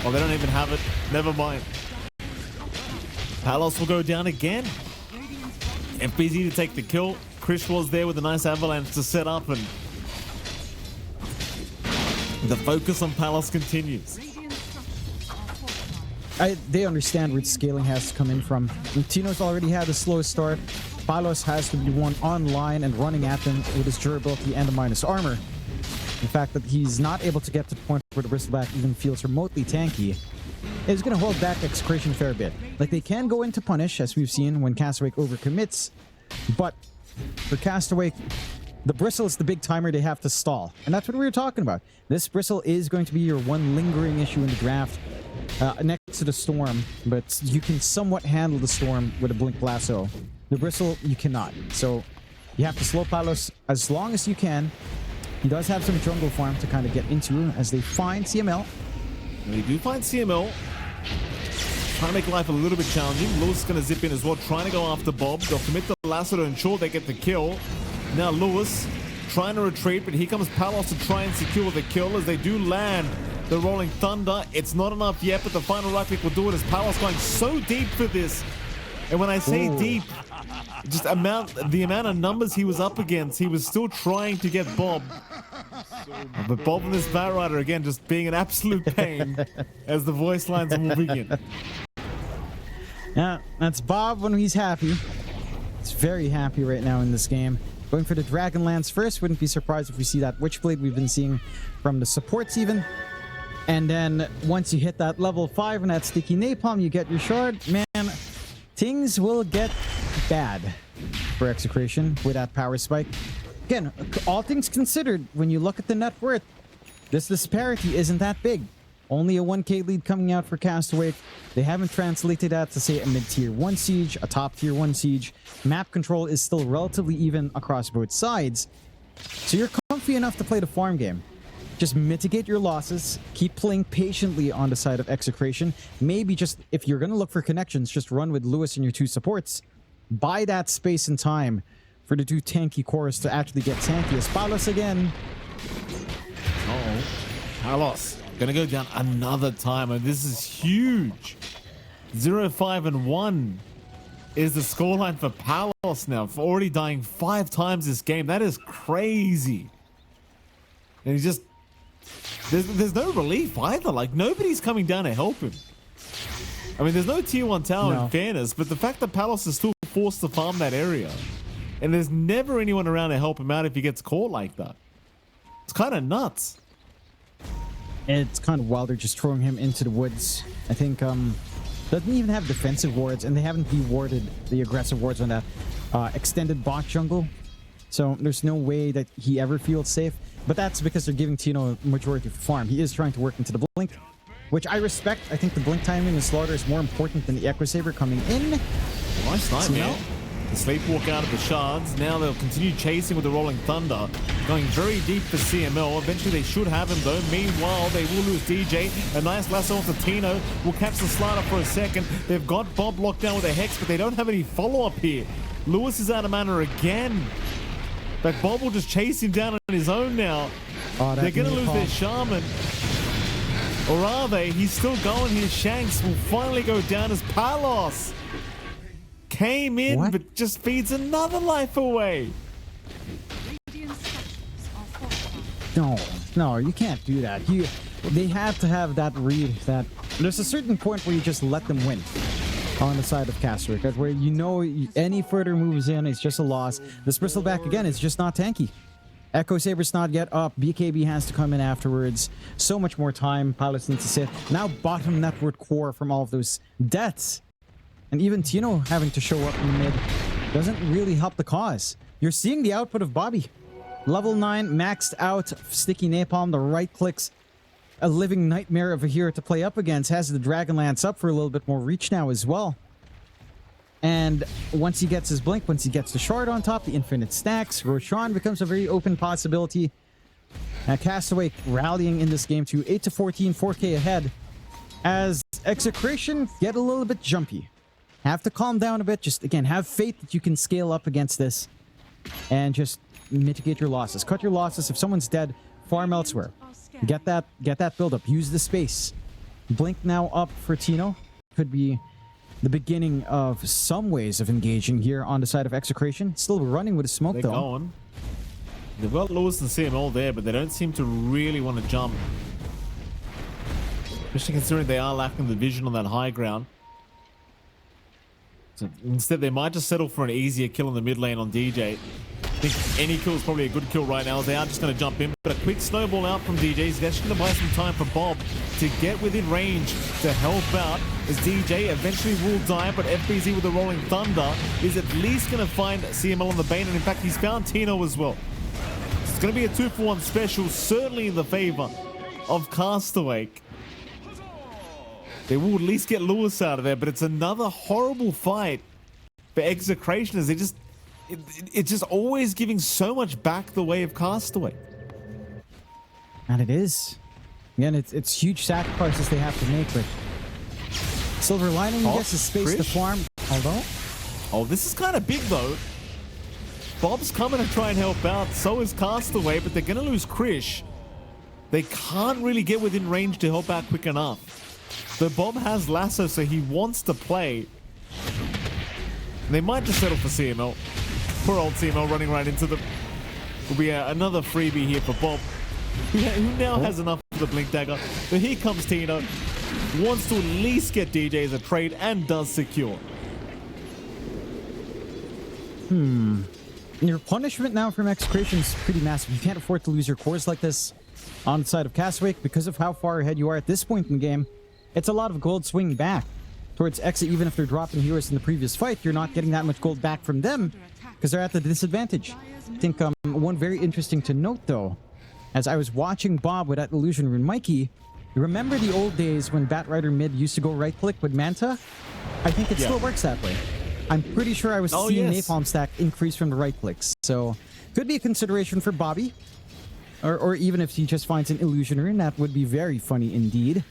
Oh, they don't even have it. Never mind. Palos will go down again. FBZ to take the kill. Krish was there with a nice avalanche to set up, and the focus on Palos continues. They understand where scaling has to come in from. Tino's already had a slow start. Palos has to be one online and running at them with his durability and a minus armor. The fact that he's not able to get to the point where the bristleback even feels remotely tanky is going to hold back Execration a fair bit. Like, they can go into punish, as we've seen when Castawake overcommits, but for Castawake, the bristle is the big timer they have to stall. And that's what we were talking about. This bristle is going to be your one lingering issue in the draft next to the storm, but you can somewhat handle the storm with a blink lasso. The bristle, you cannot. So you have to slow Palos as long as you can. He does have some jungle farm to kind of get into as they find CML. They do find CML. Trying to make life a little bit challenging. Lewis is going to zip in as well, trying to go after Bob. They'll commit the lasso to ensure they get the kill. Now Lewis trying to retreat, but here comes Palos to try and secure the kill as they do land the Rolling Thunder. It's not enough yet, but the final right click will do it as Palos going so deep for this. And when I say deep, just the amount of numbers he was up against, he was still trying to get Bob. But Bob and this Bat Rider again just being an absolute pain as the voice lines are moving in. Yeah, that's Bob when he's happy. He's very happy right now in this game. Going for the Dragonlance first. Wouldn't be surprised if we see that Witchblade we've been seeing from the supports even. And then once you hit that level 5 and that sticky napalm, you get your shard. Man, things will get bad for Execration with that power spike. Again, all things considered, when you look at the net worth, this disparity isn't that big. Only a 1k lead coming out for Castawake. They haven't translated that to, say, a mid-tier 1 siege, a top-tier 1 siege. Map control is still relatively even across both sides. So you're comfy enough to play the farm game. Just mitigate your losses. Keep playing patiently on the side of Execration. Maybe just, if you're going to look for connections, just run with Lewis and your 2 supports. Buy that space and time for the 2 tanky cores to actually get tanky. As Palos again. Uh-oh. Palos gonna go down another time, and this is huge. 0-5-1 is the scoreline for Palos now, for already dying 5 times this game. That is crazy. And he's just... There's no relief either. Like, nobody's coming down to help him. I mean, there's no tier 1 tower in fairness, but the fact that Palos is still forced to farm that area, and there's never anyone around to help him out if he gets caught like that. It's kind of nuts. It's kind of wild. They're just throwing him into the woods. I think doesn't even have defensive wards, and they haven't de-warded the aggressive wards on that extended bot jungle. So there's no way that he ever feels safe. But that's because they're giving Tino majority of the farm. He is trying to work into the blink, which I respect. I think the blink timing and slaughter is more important than the Echo Saber coming in. Nice night, man. The Sleepwalk out of the shards. Now they'll continue chasing with the Rolling Thunder. Going very deep for CML. Eventually they should have him though. Meanwhile, they will lose DJ. A nice lasso onto Tino. Will catch the slider for a second. They've got Bob locked down with a Hex, but they don't have any follow-up here. Lewis is out of mana again. But Bob will just chase him down on his own now. Oh, they're going to lose their Shaman. Or are they? He's still going here. Shanks will finally go down as Palos came in, but just feeds another life away. No, you can't do that. They have to have that read that there's a certain point where you just let them win on the side of Castawake, where you know any further moves in is just a loss. This Bristleback again is just not tanky. Echo Saber's not yet up. BKB has to come in afterwards. So much more time. Pilots need to sit. Now bottom network core from all of those deaths. And even Tino having to show up in mid doesn't really help the cause. You're seeing the output of Bobby. Level 9, maxed out, sticky napalm, the right clicks. A living nightmare of a hero to play up against. Has the Dragonlance up for a little bit more reach now as well. And once he gets his blink, once he gets the shard on top, the infinite stacks, Roshan becomes a very open possibility. Castawake rallying in this game to 8-14, 4K ahead. As Execration get a little bit jumpy. Have to calm down a bit. Just, again, have faith that you can scale up against this. And just mitigate your losses. Cut your losses. If someone's dead, farm elsewhere. Get that build up. Use the space. Blink now up for Tino. Could be the beginning of some ways of engaging here on the side of Execration. Still running with a smoke They're though. going. They've got Lewis and CML there, but they don't seem to really want to jump. Especially considering they are lacking the vision on that high ground. So instead, they might just settle for an easier kill in the mid lane on DJ. I think any kill is probably a good kill right now, as they are just going to jump in. But a quick snowball out from DJ. He's actually going to buy some time for Bob to get within range to help out, as DJ eventually will die, but FBZ with the Rolling Thunder is at least going to find CML on the Bane, and in fact, he's found Tino as well. So it's going to be a 2-for-1 special, certainly in the favor of Castawake. They will at least get Lewis out of there, but it's another horrible fight for Execration, as they just... It's just always giving so much back the way of Castaway. And it is. Again, it's huge sacrifices they have to make, but Silver Lining gets the space to farm. Although, oh, this is kind of big though. Bob's coming to try and help out. So is Castaway, but they're going to lose Krish. They can't really get within range to help out quick enough. Though Bob has Lasso, so he wants to play. They might just settle for CML. Poor old CML running right into them. Will be another freebie here for Bob, who now has enough for the Blink Dagger. But here comes Tino. Wants to at least get DJ as a trade, and does secure. Your punishment now from Execration is pretty massive. You can't afford to lose your cores like this on the side of Castawake because of how far ahead you are at this point in the game. It's a lot of gold swinging back towards Exa. Even if they're dropping heroes in the previous fight, you're not getting that much gold back from them because they're at the disadvantage. I think one very interesting to note though, as I was watching Bob with that illusion rune Mikey, you remember the old days when Batrider mid used to go right click with Manta? I think it still works that way. I'm pretty sure I was seeing Napalm stack increase from the right clicks. So could be a consideration for Bobby. Or even if he just finds an illusion rune, that would be very funny indeed.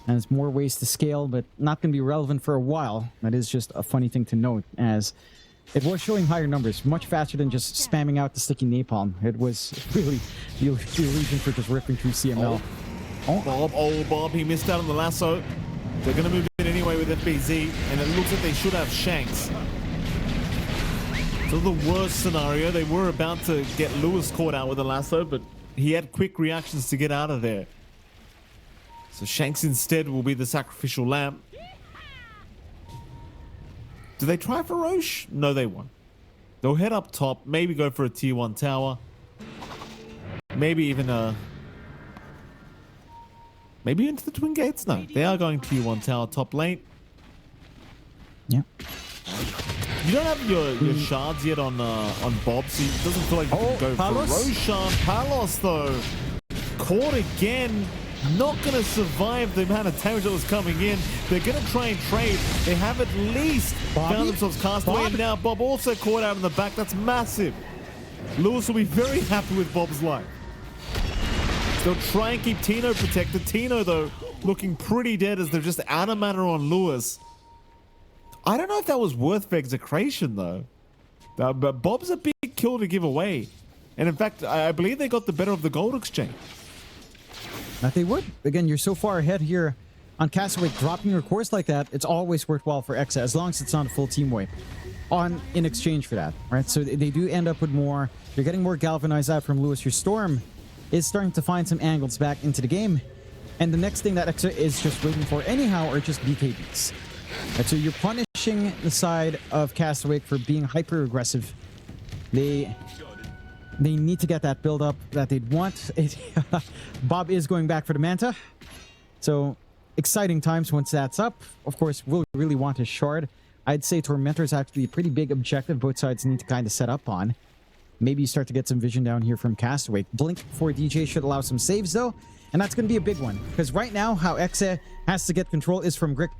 And there's more ways to scale, but not going to be relevant for a while. That is just a funny thing to note, as it was showing higher numbers, much faster than just spamming out the sticky napalm. It was really the illusion for just ripping through CML. Bob, he missed out on the lasso. They're going to move in anyway with FBZ, and it looks like they should have Shanks. So the worst scenario, they were about to get Lewis caught out with a lasso, but he had quick reactions to get out of there. So Shanks instead will be the sacrificial lamb. Do they try for Roche? No, they won't. They'll head up top, maybe go for a tier 1 tower. Maybe even a... Maybe into the Twin Gates? No, they are going tier 1 tower top lane. Yeah. You don't have your shards yet on Bob, so it doesn't feel like you can go Palos? for Roshan. Palos, though, caught again. Not going to survive the amount of damage that was coming in. They're going to try and trade. They have at least found themselves Castaway. And now Bob also caught out in the back. That's massive. Lewis will be very happy with Bob's life. They'll try and keep Tino protected. Tino, though, looking pretty dead as they're just out of mana on Lewis. I don't know if that was worth for Execration, though. But Bob's a big kill to give away. And in fact, I believe they got the better of the gold exchange. That they would. Again, you're so far ahead here on Castawake. Dropping your cores like that, it's always worthwhile for Exa, as long as it's not a full team wipe in exchange for that, right? So they do end up with more. You're getting more galvanized out from Lewis. Your Storm is starting to find some angles back into the game. And the next thing that Exa is just waiting for anyhow are just BKBs. Right, so you're punishing the side of Castawake for being hyper aggressive. They They need to get that build up that they'd want. Bob is going back for the Manta. So exciting times once that's up. Of course, we'll really want his shard. I'd say Tormentor is actually a pretty big objective both sides need to kind of set up on. Maybe you start to get some vision down here from Castawake. Blink for DJ should allow some saves though. And that's going to be a big one. Because right now, how Exe has to get control is from grip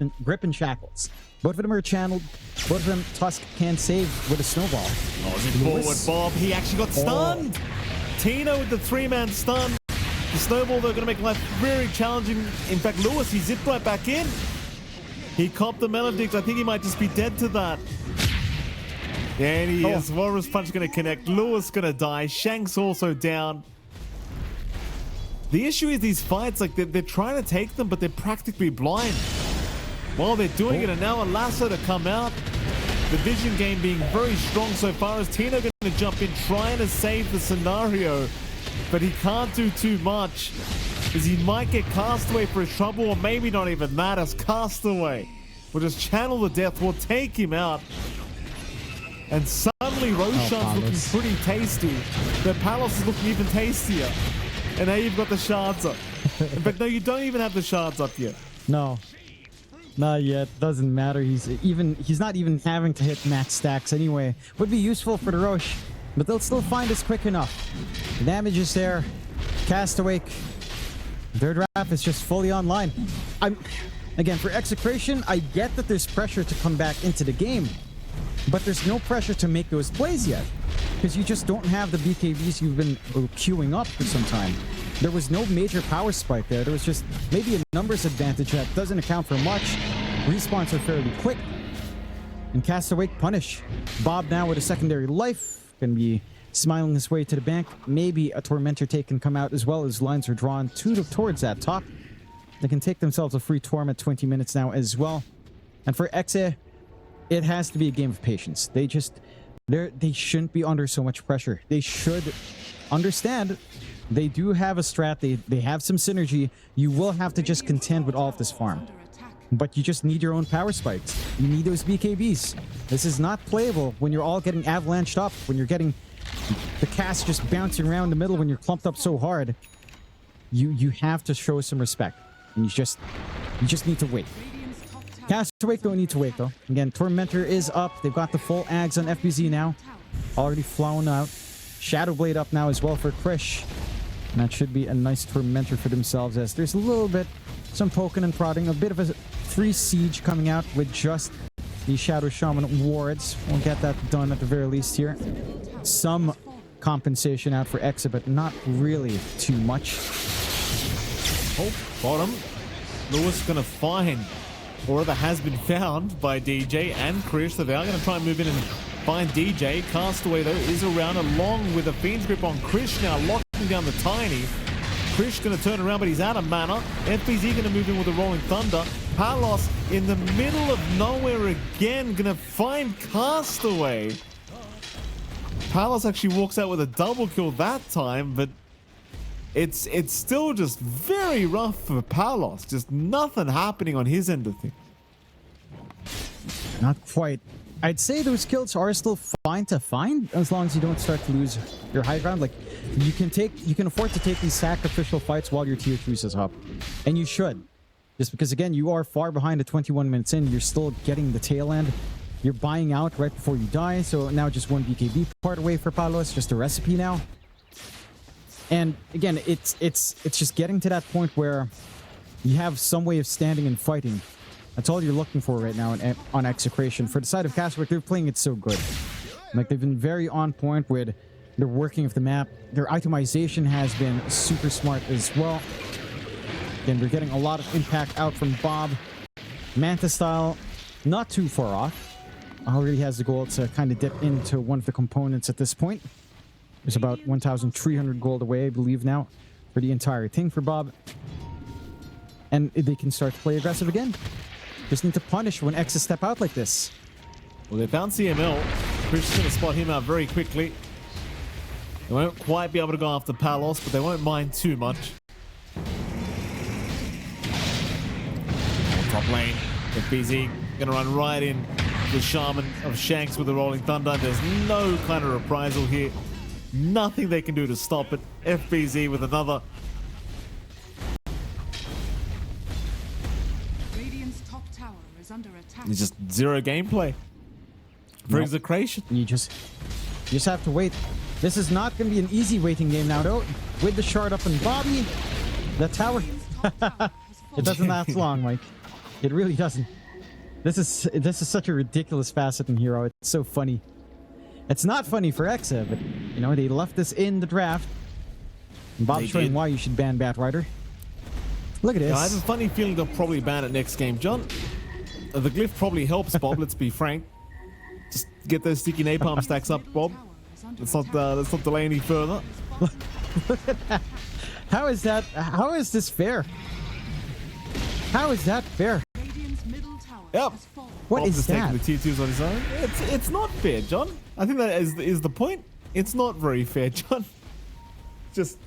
and shackles. Both of them are channeled. Both of them Tusk can save with a snowball. Oh, is it forward, Bob? He actually got stunned. Tino with the 3-man stun. The snowball, they're going to make life very challenging. In fact, Lewis, he zipped right back in. He copped the Melodix. I think he might just be dead to that. And he is. Walrus Punch going to connect. Lewis going to die. Shanks also down. The issue is these fights, like they're trying to take them, but they're practically blind. While they're doing it, and now a lasso to come out. The vision game being very strong so far as Tino going to jump in, trying to save the scenario. But he can't do too much, because he might get Castaway for his trouble, or maybe not even that, as Castaway will just channel the death, will take him out. And suddenly Roshan's looking pretty tasty. The Palos is looking even tastier. And now you've got the shards up. But no, you don't even have the shards up yet. No. Not yet. Doesn't matter. He's not even having to hit max stacks anyway. Would be useful for the Roche. But they'll still find us quick enough. The damage is there. Castawake. Third wrap is just fully online. Again, for Execration, I get that there's pressure to come back into the game. But there's no pressure to make those plays yet. Because you just don't have the BKBs you've been queuing up for some time. There was no major power spike there. There was just maybe a numbers advantage that doesn't account for much. Respawns are fairly quick. And Castawake punish. Bob now with a secondary life. Gonna be smiling his way to the bank. Maybe a Tormentor take can come out as well as lines are drawn towards that top. They can take themselves a free Torment 20 minutes now as well. And for Exe, it has to be a game of patience. They shouldn't be under so much pressure. They should understand they do have a strat. They have some synergy. You will have to just contend with all of this farm. But you just need your own power spikes. You need those BKBs. This is not playable when you're all getting avalanched up, when you're getting the cast just bouncing around the middle when you're clumped up so hard. You have to show some respect. And you just need to wait. Castawake don't need to wait though. Again, Tormentor is up. They've got the full Ags on FBZ now. Already flown out. Shadowblade up now as well for Krish. And that should be a nice Tormentor for themselves as there's a little bit, some poking and prodding. A bit of a free siege coming out with just the Shadow Shaman wards. We'll get that done at the very least here. Some compensation out for Exe, but not really too much. Oh, bottom. Lewis gonna find, or rather has been found by DJ and Krish, so they are going to try and move in and find DJ. Castaway, though, is around along with a Fiend's Grip on Krish now, locking down the Tiny. Krish going to turn around, but he's out of mana. FBZ going to move in with a Rolling Thunder. Palos in the middle of nowhere again, going to find Castaway. Palos actually walks out with a double kill that time, but it's still just very rough for Palos. Just nothing happening on his end of things. Not quite. I'd say those kills are still fine to find as long as you don't start to lose your high ground. Like you can afford to take these sacrificial fights while your tier 2 is up. And you should. Just because again, you are far behind at 21 minutes in, you're still getting the tail end. You're buying out right before you die. So now just one BKB part away for Palos, just a recipe now. And again, it's just getting to that point where you have some way of standing and fighting. That's all you're looking for right now on Execration. For the side of Castawake, they're playing it so good. Like they've been very on point with their working of the map. Their itemization has been super smart as well. Again, they're getting a lot of impact out from Bob. Manta style, not too far off. Already has the goal to kind of dip into one of the components at this point. There's about 1,300 gold away, I believe now, for the entire thing for Bob. And they can start to play aggressive again. Just need to punish when X's step out like this. Well, they found CML. Chris is going to spot him out very quickly. They won't quite be able to go after Palos, but they won't mind too much. Top lane, FBZ going to run right in the Shaman of Shanks with the Rolling Thunder. There's no kind of reprisal here. Nothing they can do to stop it. FBZ with another. Radiant's top tower is under attack. It's just zero gameplay for Nope. Execration. You just have to wait. This is not going to be an easy waiting game now, though. With the shard up and Bobby, the tower. Radiant's top tower has It fallen. doesn't last long, Mike. It really doesn't. This is such a ridiculous facet in Hero. It's so funny. It's not funny for Exa, but you know they left this in the draft. And Bob's They showing did. why you should ban Batrider. Look at this. I have a funny feeling they'll probably ban it next game, John. The glyph probably helps, Bob. Let's be frank. Just get those sticky napalm stacks up, Bob. Let's not delay any further. How is that? How is this fair? How is that fair? Radiant's middle tower Yep. has fallen. What Bob is just that? taking the tier 2s on his own. It's not fair, John. I think that is the point. It's not very fair, John. Just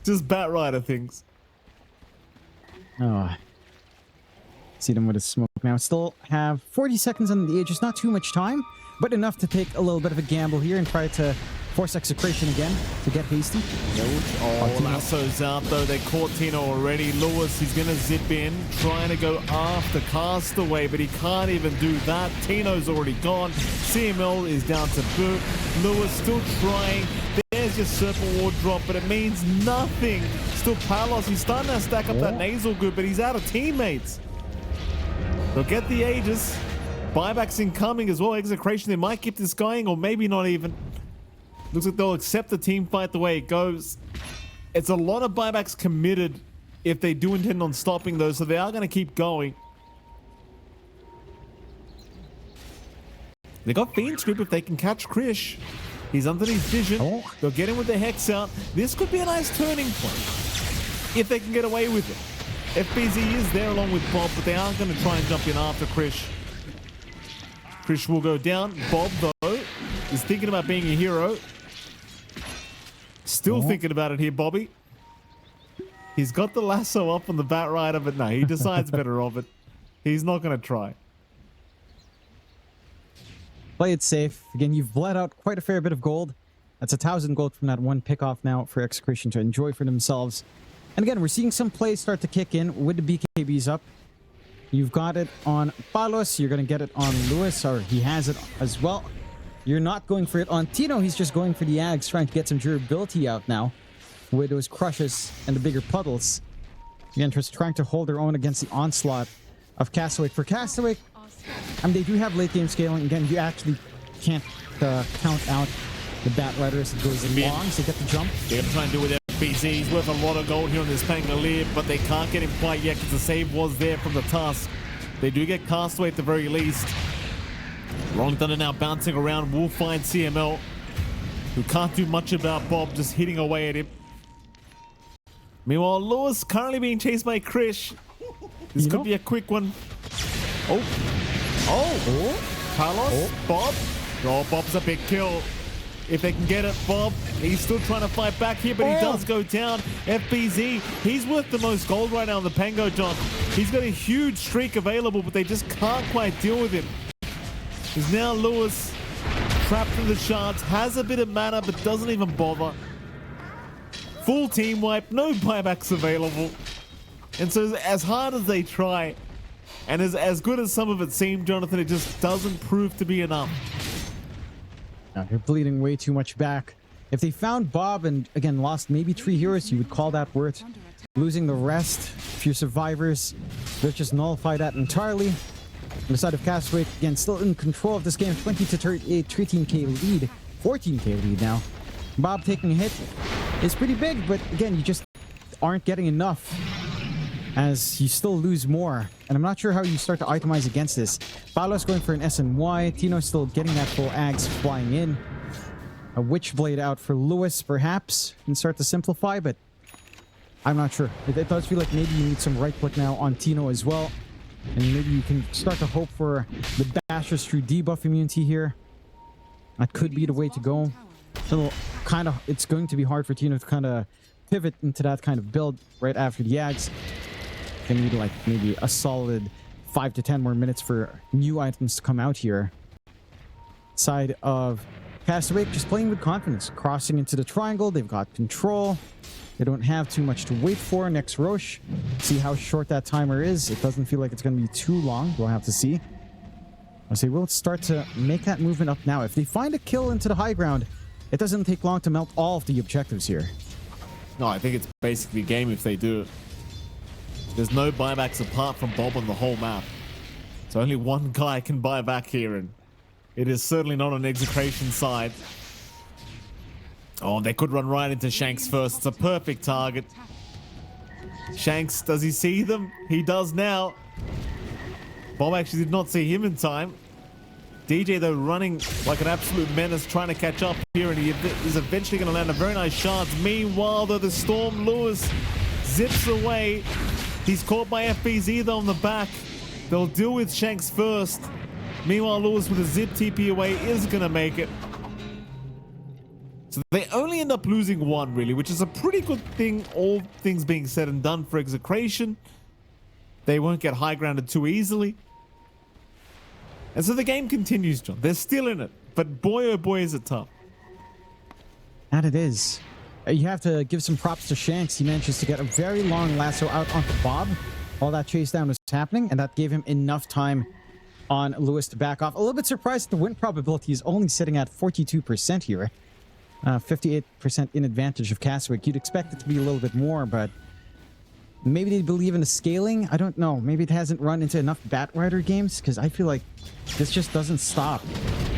Batrider things. Oh. See them with a smoke now. Still have 40 seconds on the edge. It's not too much time, but enough to take a little bit of a gamble here and try to force Execration again to get hasty. Oh, Lasso's out though. They caught Tino already. Lewis, he's going to zip in, trying to go after Castaway, but he can't even do that. Tino's already gone. CML is down to boot. Lewis still trying. There's your Serpent Ward drop, but it means nothing. Still Palos, he's starting to stack up that nasal good, but he's out of teammates. They'll get the Aegis. Buybacks incoming as well. Execration, they might keep this going, or maybe not even. Looks like they'll accept the team fight the way it goes. It's a lot of buybacks committed if they do intend on stopping those, so they are going to keep going. They got Fiend's Grip if they can catch Krish. He's underneath vision. Oh. They'll get him with the Hex out. This could be a nice turning point if they can get away with it. FBZ is there along with Bob, but they aren't going to try and jump in after Krish. Krish will go down. Bob, though, is thinking about being a hero. Still thinking about it here, Bobby. He's got the lasso up on the Batrider, but no, he decides better of it. He's not going to try. Play it safe. Again, you've bled out quite a fair bit of gold. That's 1,000 gold from that one pick off now for Execration to enjoy for themselves. And again, we're seeing some plays start to kick in with the BKBs up. You've got it on Palos. You're going to get it on Lewis, or he has it as well. You're not going for it on Tino. He's just going for the Ags, trying to get some durability out now with those crushes and the bigger puddles. Again, just trying to hold their own against the onslaught of Castawake. For Castawake, I mean, they do have late game scaling. Again, you actually can't count out the Batrider as it goes along, so get the jump. They're going to try and do it with FBZ. He's worth a lot of gold here on this Pangolier, but they can't get him quite yet because the save was there from the Tusk. They do get Castaway at the very least. Long Thunder now bouncing around. Will find CML, who can't do much about Bob, just hitting away at him. Meanwhile, Lewis currently being chased by Krish. This could be a quick one. Carlos, Bob. Oh, Bob's a big kill. If they can get it, Bob, he's still trying to fight back here, but he does go down. FBZ, he's worth the most gold right now on the Pango, John. He's got a huge streak available, but they just can't quite deal with him. There's now Lewis trapped in the shards, has a bit of mana, but doesn't even bother. Full team wipe, no buybacks available. And so as hard as they try, and as good as some of it seemed, Jonathan, it just doesn't prove to be enough. Now, they're bleeding way too much back. If they found Bob and, again, lost maybe 3 heroes, you would call that worth losing the rest. If you're survivors, they'll just nullify that entirely. On the side of Castawake, again, still in control of this game. 20 to 38, 13k lead. 14k lead now. Bob taking a hit is pretty big, but again, you just aren't getting enough as you still lose more. And I'm not sure how you start to itemize against this. Palos going for an SNY. Tino still getting that full Ags flying in. A Witchblade out for Lewis, perhaps, and start to simplify, but I'm not sure. It does feel like maybe you need some right click now on Tino as well. And maybe you can start to hope for the Basher's true debuff immunity here. That could be the way to go. So kind of, it's going to be hard for Tino to kind of pivot into that kind of build right after the Ags. Gonna need like maybe a solid 5 to 10 more minutes for new items to come out here. Side of Castawake just playing with confidence, crossing into the triangle. They've got control. They don't have too much to wait for. Next Roche. See how short that timer is. It doesn't feel like it's going to be too long. We'll have to see. I'll say we'll start to make that movement up now. If they find a kill into the high ground, it doesn't take long to melt all of the objectives here. No, I think it's basically game if they do it. There's no buybacks apart from Bob on the whole map. So only one guy can buy back here, and it is certainly not on Execration side. Oh, they could run right into Shanks first. It's a perfect target. Shanks, does he see them? He does now. Bob actually did not see him in time. DJ, though, running like an absolute menace, trying to catch up here, and he is eventually going to land a very nice shot. Meanwhile, though, the Storm Lewis zips away. He's caught by FBZ, though, on the back. They'll deal with Shanks first. Meanwhile, Lewis with a zip TP away is going to make it. So they only end up losing one, really, which is a pretty good thing, all things being said and done for Execration. They won't get high grounded too easily. And so the game continues, John. They're still in it. But boy, oh boy, is it tough. And it is. You have to give some props to Shanks. He manages to get a very long lasso out onto Bob while that chase down was happening, and that gave him enough time on Lewis to back off. A little bit surprised the win probability is only sitting at 42% here. 58% in advantage of Castawake. You'd expect it to be a little bit more, but maybe they believe in the scaling. I don't know. Maybe it hasn't run into enough Batrider games, because I feel like this just doesn't stop.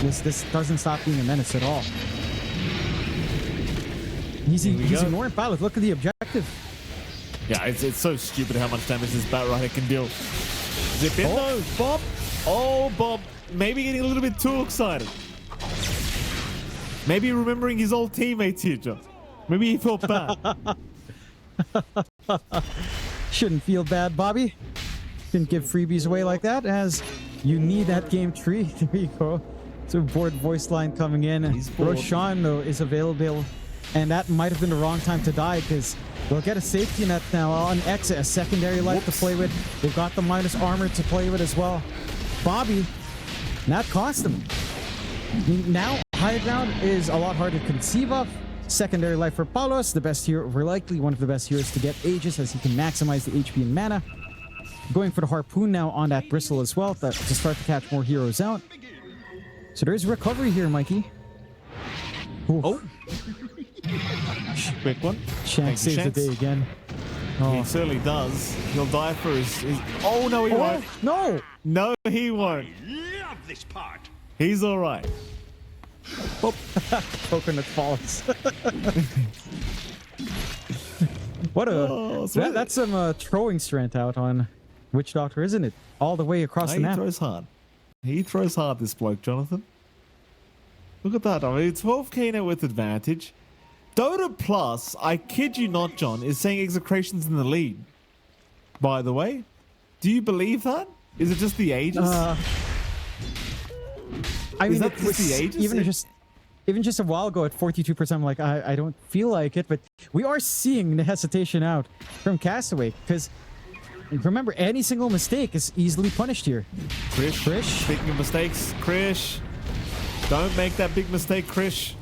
This doesn't stop being a menace at all. He's ignoring Pilot. Look at the objective. Yeah, it's so stupid how much damage this Batrider can deal. Zip in though, Bob. Oh, Bob. Maybe getting a little bit too excited. Maybe remembering his old teammates here, John. Maybe he felt bad. Shouldn't feel bad, Bobby. Didn't give freebies away like that, as you need that game tree. There you go. So board voice line coming in. Roshan, though, is available, and that might have been the wrong time to die, because they'll get a safety net now on Exit, a secondary life to play with. They've got the minus armor to play with as well. Bobby, that cost them. I mean, now high ground is a lot harder to conceive of. Secondary life for Paulos, the best hero, we're likely one of the best heroes to get Aegis, as he can maximize the HP and mana. Going for the harpoon now on that bristle as well to start to catch more heroes out. So there's recovery here, Mikey. Ooh. Oh. Quick one. Shanks saves the day again. Oh. He certainly does. He'll die for his... Oh, no, he won't. No! No, he won't. Love this part. He's all right. Oh. Coconut falls. What a... that's some throwing strength out on Witch Doctor, isn't it? All the way across the map. He throws hard. He throws hard, this bloke, Jonathan. Look at that. I mean, 12k net with advantage. Dota Plus, I kid you not, John, is saying Execration's in the lead. By the way, do you believe that? Is it just the Aegis? I mean, that just the Aegis? Even just a while ago at 42%, I'm like, I don't feel like it, but we are seeing the hesitation out from Castawake, because remember, any single mistake is easily punished here. Krish. Speaking of mistakes, Krish. Don't make that big mistake, Krish.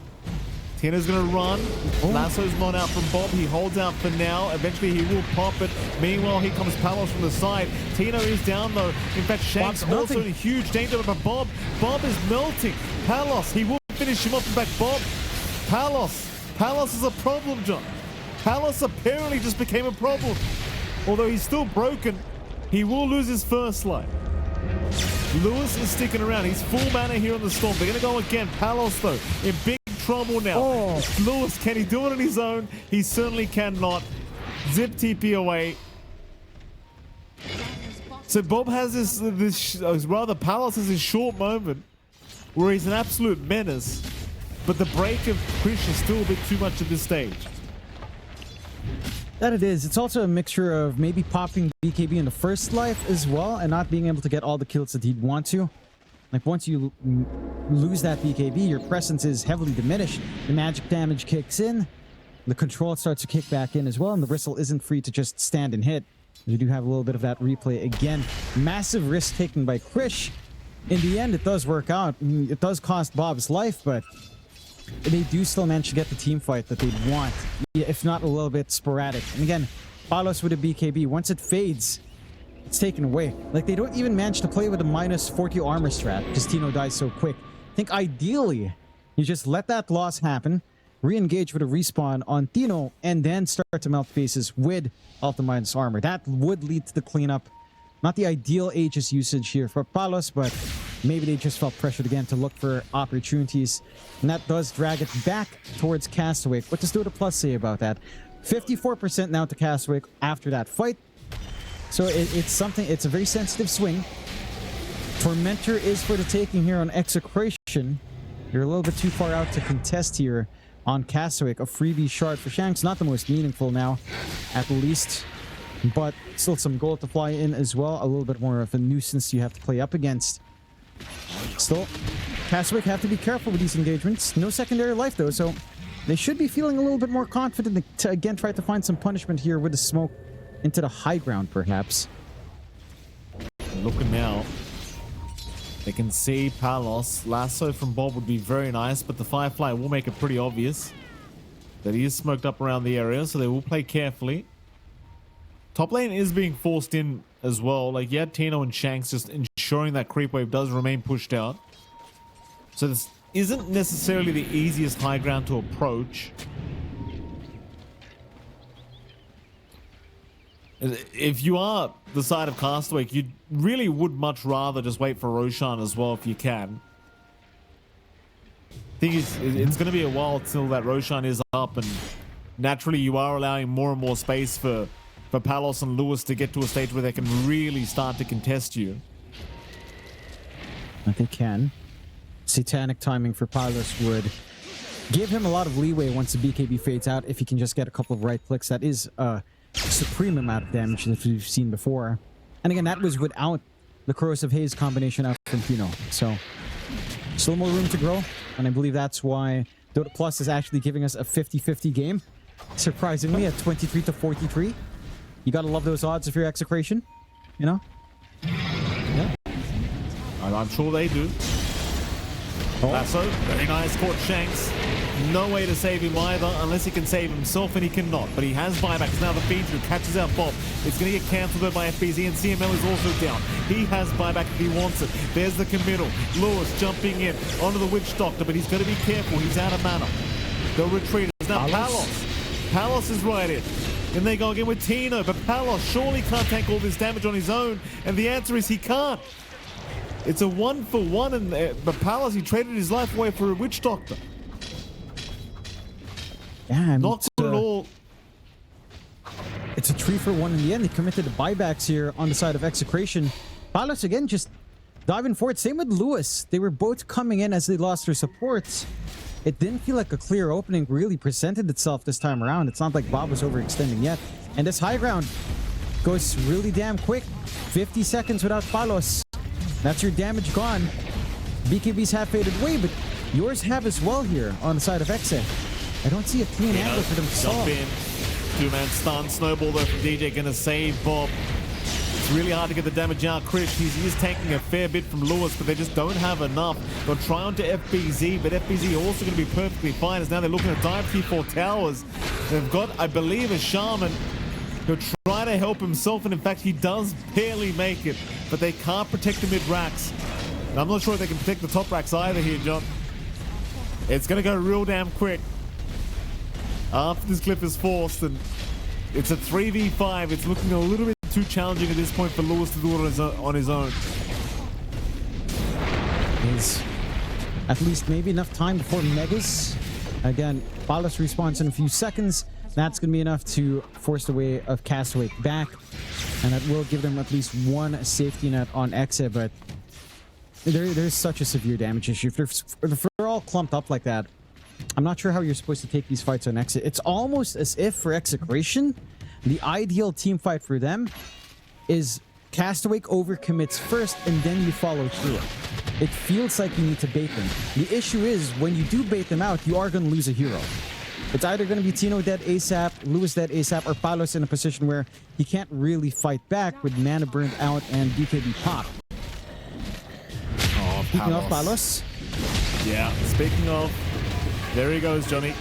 Tina's going to run. Oh. Lasso's not out from Bob. He holds out for now. Eventually, he will pop it. Meanwhile, here comes Palos from the side. Tina is down, though. In fact, Shanks also in huge danger. But Bob is melting. Palos, he will finish him off. In fact, Bob. Palos is a problem, John. Palos apparently just became a problem. Although he's still broken, he will lose his first life. Lewis is sticking around. He's full mana here on the Storm. They're going to go again. Palos, though, in big trouble now. Oh. Lewis, can he do it on his own? He certainly cannot. Zip TP away. So Bob has rather Palos has his short moment where he's an absolute menace, but the break of Krish is still a bit too much at this stage. That it is. It's also a mixture of maybe popping BKB in the first life as well, and not being able to get all the kills that he'd want to. Like, once you lose that BKB, your presence is heavily diminished. The magic damage kicks in. The control starts to kick back in as well, and the bristle isn't free to just stand and hit. You do have a little bit of that replay again. Massive risk taken by Krish. In the end, it does work out. It does cost Bob's life, but they do still manage to get the team fight that they'd want, if not a little bit sporadic. And again, Palos with a BKB, once it fades, it's taken away. Like, they don't even manage to play with a minus 40 armor strat because Tino dies so quick. I think ideally, you just let that loss happen, re-engage with a respawn on Tino, and then start to melt faces with Alpha minus armor. That would lead to the cleanup. Not the ideal Aegis usage here for Palos, but maybe they just felt pressured again to look for opportunities. And that does drag it back towards Castawake. What does Dota Plus say about that? 54% now to Castawake after that fight. So it's something, it's a very sensitive swing. Tormentor is for the taking here on Execration. You're a little bit too far out to contest here on Castawake. A freebie shard for Shanks, not the most meaningful now, at least. But still some gold to fly in as well. A little bit more of a nuisance you have to play up against. Still, Castawake have to be careful with these engagements. No secondary life though, so they should be feeling a little bit more confident to again try to find some punishment here with the smoke into the high ground, perhaps. Looking now. They can see Palos. Lasso from Bob would be very nice, but the Firefly will make it pretty obvious that he is smoked up around the area, so they will play carefully. Top lane is being forced in as well. Like, yeah, Tino and Shanks just ensuring that creep wave does remain pushed out. So this isn't necessarily the easiest high ground to approach. If you are the side of Castawake, you really would much rather just wait for Roshan as well if you can. Thing is, it's going to be a while till that Roshan is up, and naturally you are allowing more and more space for Palos and Lewis to get to a stage where they can really start to contest you. I think can. Satanic timing for Palos would give him a lot of leeway once the BKB fades out, if he can just get a couple of right clicks. That is a supreme amount of damage that we've seen before. And again, that was without the Corrosive Haze combination out from Tino. So still more room to grow, and I believe that's why Dota Plus is actually giving us a 50-50 game. Surprisingly, at 23-43. You gotta love those odds if you're Execration, you know? Yeah. I'm sure they do. Oh. Lasso, very nice, caught Shanks. No way to save him either, unless he can save himself, and he cannot. But he has buybacks. Now the feed through catches out Bob. It's going to get cancelled by FBZ, and CML is also down. He has buyback if he wants it. There's the committal. Lewis jumping in onto the Witch Doctor, but he's got to be careful. He's out of mana. They'll retreat. Now Palos. Palos is right in. And they go again with Tino, but Palos surely can't tank all this damage on his own, and the answer is he can't. It's a 1-for-1, and but Palos, he traded his life away for a Witch Doctor. Yeah, not good at all. It's a 3-for-1 in the end. They committed the buybacks here on the side of Execration. Palos again just diving forward. Same with Lewis. They were both coming in as they lost their supports. It didn't feel like a clear opening really presented itself this time around. It's not like Bob was overextending yet. And this high ground goes really damn quick. 50 seconds without Palos. That's your damage gone. BKBs have faded away, but yours have as well here on the side of Exe. I don't see a clean angle for them to solve. Jump in. Two-man stun. Snowball though from DJ. Gonna save Bob. It's really hard to get the damage out. Chris, he is taking a fair bit from Lewis, but they just don't have enough. They'll try onto FBZ, but FBZ also going to be perfectly fine as now they're looking at dive T4 towers. They've got, I believe, a Shaman who'll try to help himself, and in fact, he does barely make it, but they can't protect the mid-racks. And I'm not sure if they can protect the top racks either here, John. It's going to go real damn quick after this clip is forced, and it's a 3v5. It's looking a little bit too challenging at this point for Lewis to do it on his own. Is at least maybe enough time before Megas. Again, Palos respawns in a few seconds. That's going to be enough to force the way of Castawake back. And that will give them at least one safety net on Exe, but there's such a severe damage issue. If they're all clumped up like that, I'm not sure how you're supposed to take these fights on Exe. It's almost as if for Execration, the ideal team fight for them is Castawake overcommits first and then you follow through. It feels like you need to bait them. The issue is when you do bait them out, you are going to lose a hero. It's either going to be Tino dead ASAP, Lewis dead ASAP, or Palos in a position where he can't really fight back with mana burned out and BKB pop. Oh, Speaking of Palos. Yeah, speaking of, There he goes, Johnny.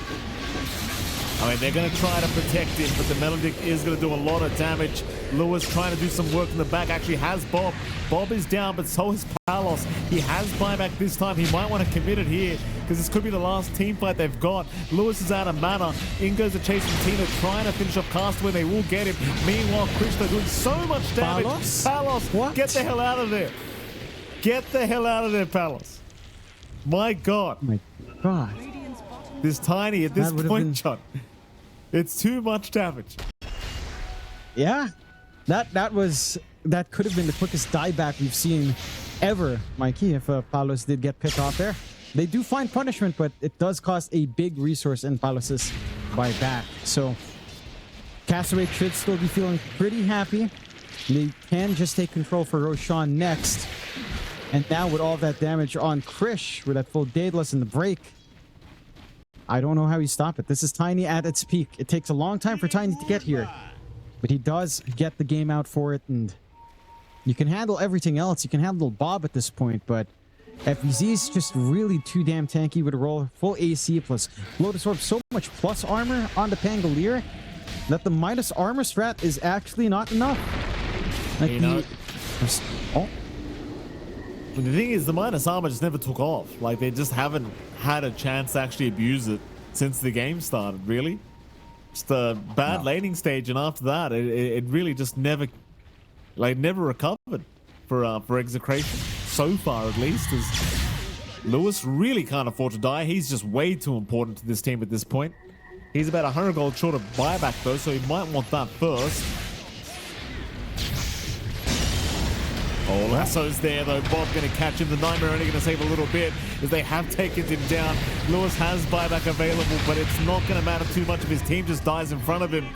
I mean, they're going to try to protect him, but the Melodic is going to do a lot of damage. Lewis trying to do some work in the back. Actually has Bob. Bob is down, but so is Palos. He has buyback this time. He might want to commit it here because this could be the last team fight they've got. Lewis is out of mana. In goes the chasing Tina, trying to finish off Castawake. They will get him. Meanwhile, Krishna doing so much damage. Palos, what? Get the hell out of there. Get the hell out of there, Palos. My God. Oh my God. Radiant's bottom This Tiny at this That would've point, been- John. It's too much damage. Yeah, that could have been the quickest dieback we've seen ever, Mikey, if Palos did get picked off there. They do find punishment, but it does cost a big resource in Palos' buyback. So Castawake should still be feeling pretty happy. They can just take control for Roshan next. And now with all that damage on Krish, with that full Daedalus in the break, I don't know how he stopped it. This is Tiny at its peak. It takes a long time for Tiny to get here, but he does get the game out for it, and you can handle everything else. You can handle Bob at this point, but FBZ is just really too damn tanky with a roll. Full AC plus Lotus Orb, so much plus armor on the Pangolier that the minus armor strat is actually not enough. Like You know- oh, But the thing is, the minus armor just never took off. Like, they just haven't had a chance to actually abuse it since the game started, really. Just a bad laning stage, and after that, it really just never recovered for Execration. So far, at least, as Lewis really can't afford to die. He's just way too important to this team at this point. He's about 100 gold short of buyback, though, so he might want that first. Oh, Lasso's there, though. Bob going to catch him. The Nightmare only going to save a little bit as they have taken him down. Lewis has buyback available, but it's not going to matter too much if his team just dies in front of him.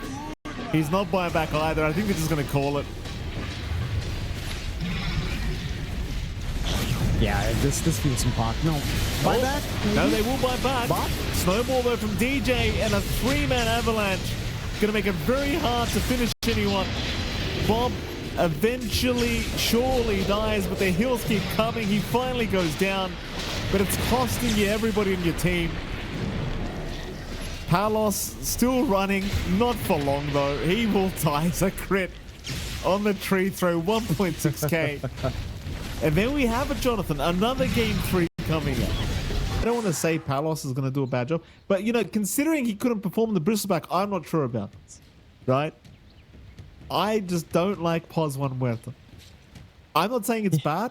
He's not buyback either. I think they're just going to call it. yeah, this feels some pop. No, buyback? No, maybe? they will buy back. Bob? Snowball, though, from DJ, and a three-man avalanche. Going to make it very hard to finish anyone. Bob eventually, surely dies, but the heals keep coming. He finally goes down, but it's costing you everybody in your team. Palos still running, not for long though. He will die. It's a crit on the tree throw, 1.6k. And then we have it, Jonathan, another game 3 coming up. I don't want to say Palos is going to do a bad job, but you know, considering he couldn't perform the Bristleback, I'm not sure about this, right? I just don't like Pos 1 Muerta. I'm not saying it's bad.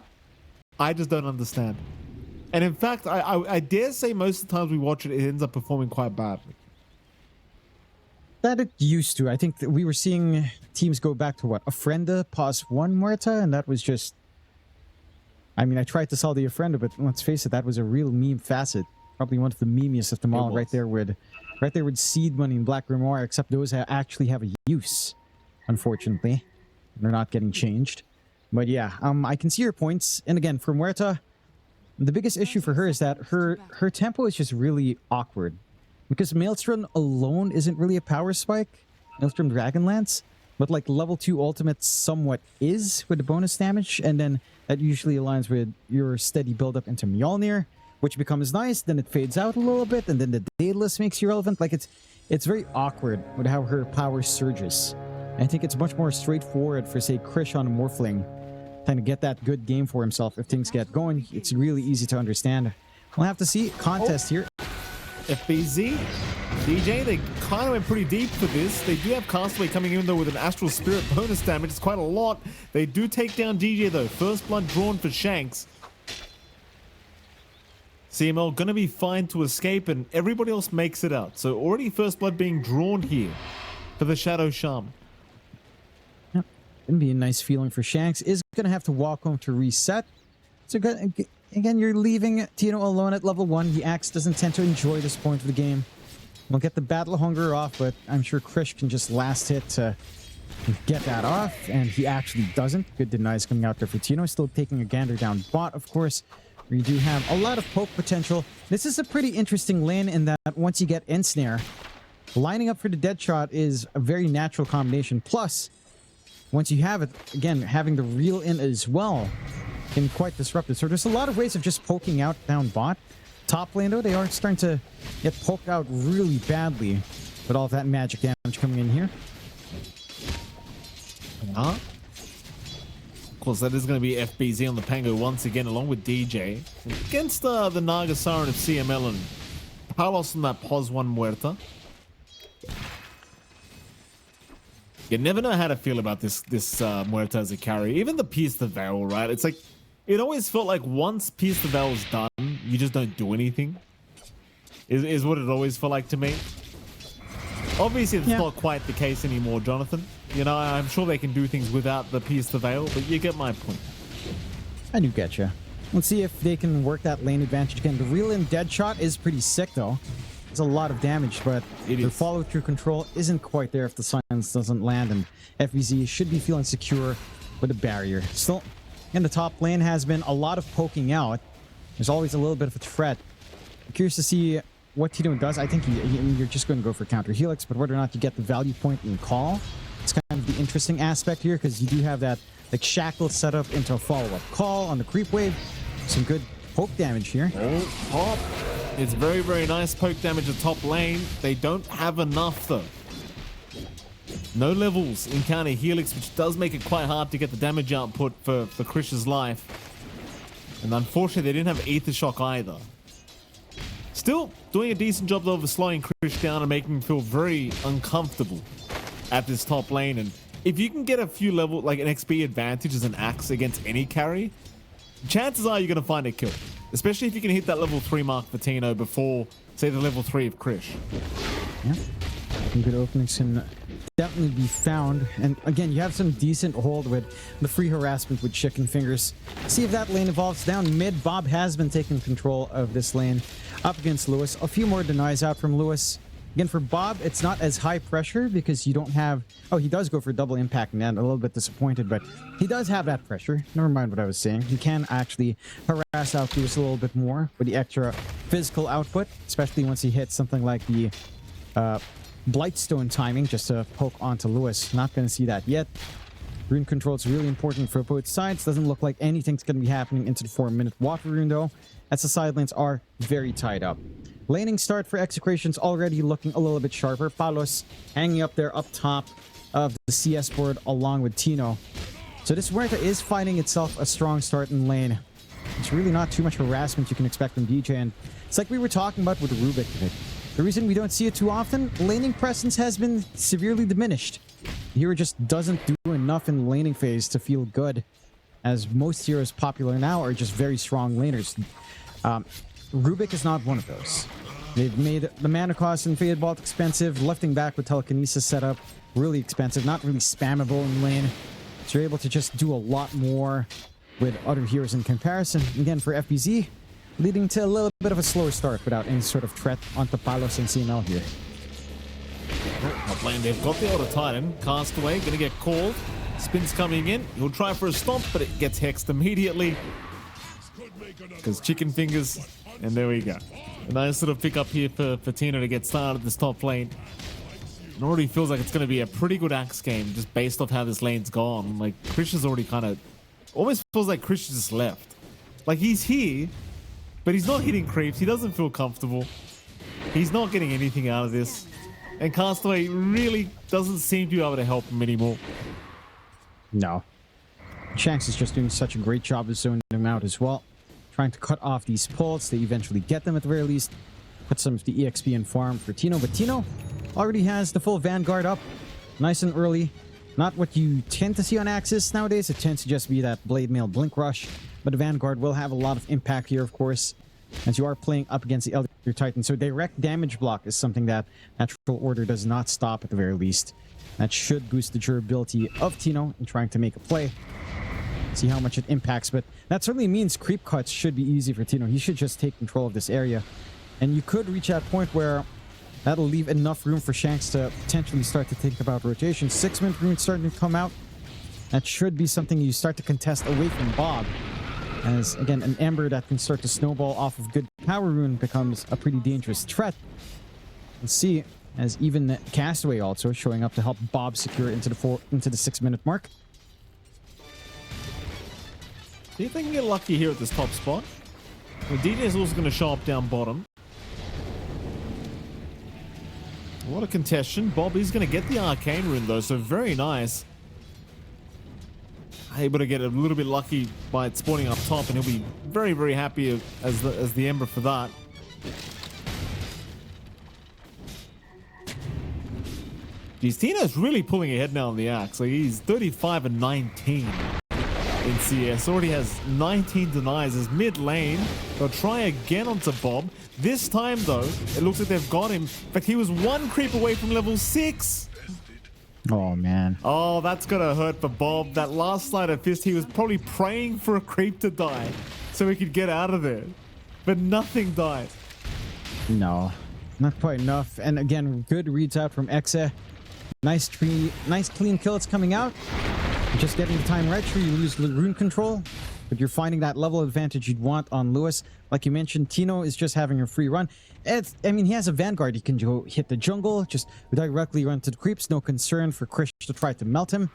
I just don't understand. And in fact, I dare say most of the times we watch it, it ends up performing quite badly. That it used to. I think that we were seeing teams go back to what? Ofrenda, Pos 1 Muerta, and that was just... I mean, I tried to sell the Ofrenda, but let's face it, that was a real meme facet. Probably one of the memeiest of them all, right there with Seed Money and Black Grimoire, except those actually have a use. Unfortunately, they're not getting changed. But yeah, I can see your points. And again, for Muerta, the biggest issue for her is that her tempo is just really awkward. Because Maelstrom alone isn't really a power spike. Maelstrom Dragonlance. But like level 2 ultimate somewhat is with the bonus damage. And then that usually aligns with your steady build-up into Mjolnir, which becomes nice. Then it fades out a little bit. And then the Daedalus makes you relevant. Like it's very awkward with how her power surges. I think it's much more straightforward for, say, Krish on Morphling, trying to get that good game for himself. If things get going, it's really easy to understand. We'll have to see. Contest here. FBZ, DJ, they kind of went pretty deep for this. They do have Castawake coming in, though, with an Astral Spirit bonus damage. It's quite a lot. They do take down DJ, though. First blood drawn for Shanks. CML going to be fine to escape, and everybody else makes it out. So already first blood being drawn here for the Shadow Shaman. Yep. Gonna be a nice feeling for Shanks. Is gonna have to walk home to reset. So again, you're leaving Tino alone at level 1. The Axe doesn't tend to enjoy this point of the game. We'll get the Battle Hunger off, but I'm sure Krish can just last hit to get that off, and he actually doesn't. Good denies coming out there for Tino. Still taking a gander down bot, of course. We do have a lot of poke potential. This is a pretty interesting lane in that once you get Ensnare, lining up for the dead shot is a very natural combination. Plus, once you have it, again, having the reel in as well can be quite disruptive. So there's a lot of ways of just poking out down bot. Top lane, though, they are starting to get poked out really badly with all that magic damage coming in here. Of course, that is going to be FBZ on the Pango once again, along with DJ. Against the Naga Siren of CML and Palos on that Pos 1 Muerta. You never know how to feel about this Muerta as a carry. Even the Pierce the Veil, right? It's like, it always felt like once Pierce the Veil is done, you just don't do anything. Is what it always felt like to me. Obviously, it's not quite the case anymore, Jonathan. You know, I'm sure they can do things without the Pierce the Veil, but you get my point. I do get you. Let's see if they can work that lane advantage again. The reel-in dead shot is pretty sick, though. It's a lot of damage, but the follow-through control isn't quite there if the silence doesn't land, and FBZ should be feeling secure with a barrier. Still, in the top lane has been a lot of poking out. There's always a little bit of a threat. I'm curious to see what Tito does. I think you're just going to go for counter helix, but whether or not you get the value point in call, it's kind of the interesting aspect here, because you do have that like shackle set up into a follow-up call on the creep wave. Some good poke damage here. Pop. It's very, very nice poke damage at top lane. They don't have enough, though. No levels in counter helix, which does make it quite hard to get the damage output for Krish's life. And unfortunately, they didn't have Aether Shock either. Still doing a decent job, though, of slowing Krish down and making him feel very uncomfortable at this top lane. And if you can get a few level, like an XP advantage as an axe against any carry, chances are you're going to find a kill. Especially if you can hit that level 3 mark for Tino before, say, the level 3 of Krish. Yeah. Some good openings can definitely be found. And again, you have some decent hold with the free harassment with Chicken Fingers. See if that lane evolves down mid. Bob has been taking control of this lane up against Lewis. A few more denies out from Lewis. Again, for Bob, it's not as high pressure because you don't have... Oh, he does go for double impact and then a little bit disappointed, but he does have that pressure. Never mind what I was saying. He can actually harass out Lewis a little bit more with the extra physical output, especially once he hits something like the Blightstone timing just to poke onto Lewis. Not going to see that yet. Rune control is really important for both sides. Doesn't look like anything's going to be happening into the 4-minute water rune, though, as the side lanes are very tied up. Laning start for Execration's already looking a little bit sharper. Palos hanging up there up top of the CS board along with Tino. So this Muerta is finding itself a strong start in lane. It's really not too much harassment you can expect from DJ, and it's like we were talking about with Rubik. The reason we don't see it too often, laning presence has been severely diminished. The hero just doesn't do enough in the laning phase to feel good, as most heroes popular now are just very strong laners. Rubik is not one of those. They've made the mana cost in Faded Bolt expensive, lifting back with telekinesis setup really expensive, not really spammable in lane. So you're able to just do a lot more with other heroes in comparison. Again, for FBZ, leading to a little bit of a slower start without any sort of threat onto Palos and CML here. Top lane, they've got the Auto Titan. Castawake gonna get called. Spin's coming in. He'll try for a stomp, but it gets hexed immediately. Because Chicken Fingers, and there we go. A nice little pick up here for Tino to get started this top lane. It already feels like it's going to be a pretty good axe game just based off how this lane's gone. Like, Krish is already kind of... Almost feels like Krish just left. Like, he's here, but he's not hitting creeps. He doesn't feel comfortable. He's not getting anything out of this. And Castaway really doesn't seem to be able to help him anymore. No. Shanks is just doing such a great job of zoning him out as well. Trying to cut off these pulls. They eventually get them at the very least. Put some of the EXP in farm for Tino. But Tino already has the full Vanguard up. Nice and early. Not what you tend to see on Axis nowadays. It tends to just be that Blade Mail Blink Rush. But the Vanguard will have a lot of impact here, of course, as you are playing up against the Elder Titan. So direct damage block is something that Natural Order does not stop at the very least. That should boost the durability of Tino in trying to make a play. See how much it impacts, but that certainly means creep cuts should be easy for Tino. He should just take control of this area. And you could reach that point where that'll leave enough room for Shanks to potentially start to think about rotation. 6-minute rune starting to come out. That should be something you start to contest away from Bob. As, again, an Ember that can start to snowball off of good power rune becomes a pretty dangerous threat. Let's see, as even Castaway also showing up to help Bob secure into the 6-minute mark. Do you think he can get lucky here at this top spot? Well, DJ is also going to show up down bottom. What a contestation. Bob is going to get the Arcane Rune, though, so very nice. Able to get a little bit lucky by it spawning up top, and he'll be very, very happy as the Ember for that. Geez, Tino's really pulling ahead now on the Axe. Like, he's 35 and 19 in CS. Already has 19 denies as mid lane. They'll try again onto Bob. This time, though, it looks like they've got him. In fact, he was one creep away from level 6. Oh, man. Oh, that's gonna hurt for Bob. That last slide of fist, he was probably praying for a creep to die so he could get out of there. But nothing died. No, not quite enough. And again, good reads out from Exe. Nice clean kill. It's coming out. Just getting the time right. Sure, you lose the rune control, but you're finding that level advantage you'd want on Lewis. Like you mentioned, Tino is just having a free run. I mean, he has a Vanguard. He can go hit the jungle, just directly run to the creeps. No concern for Krish to try to melt him.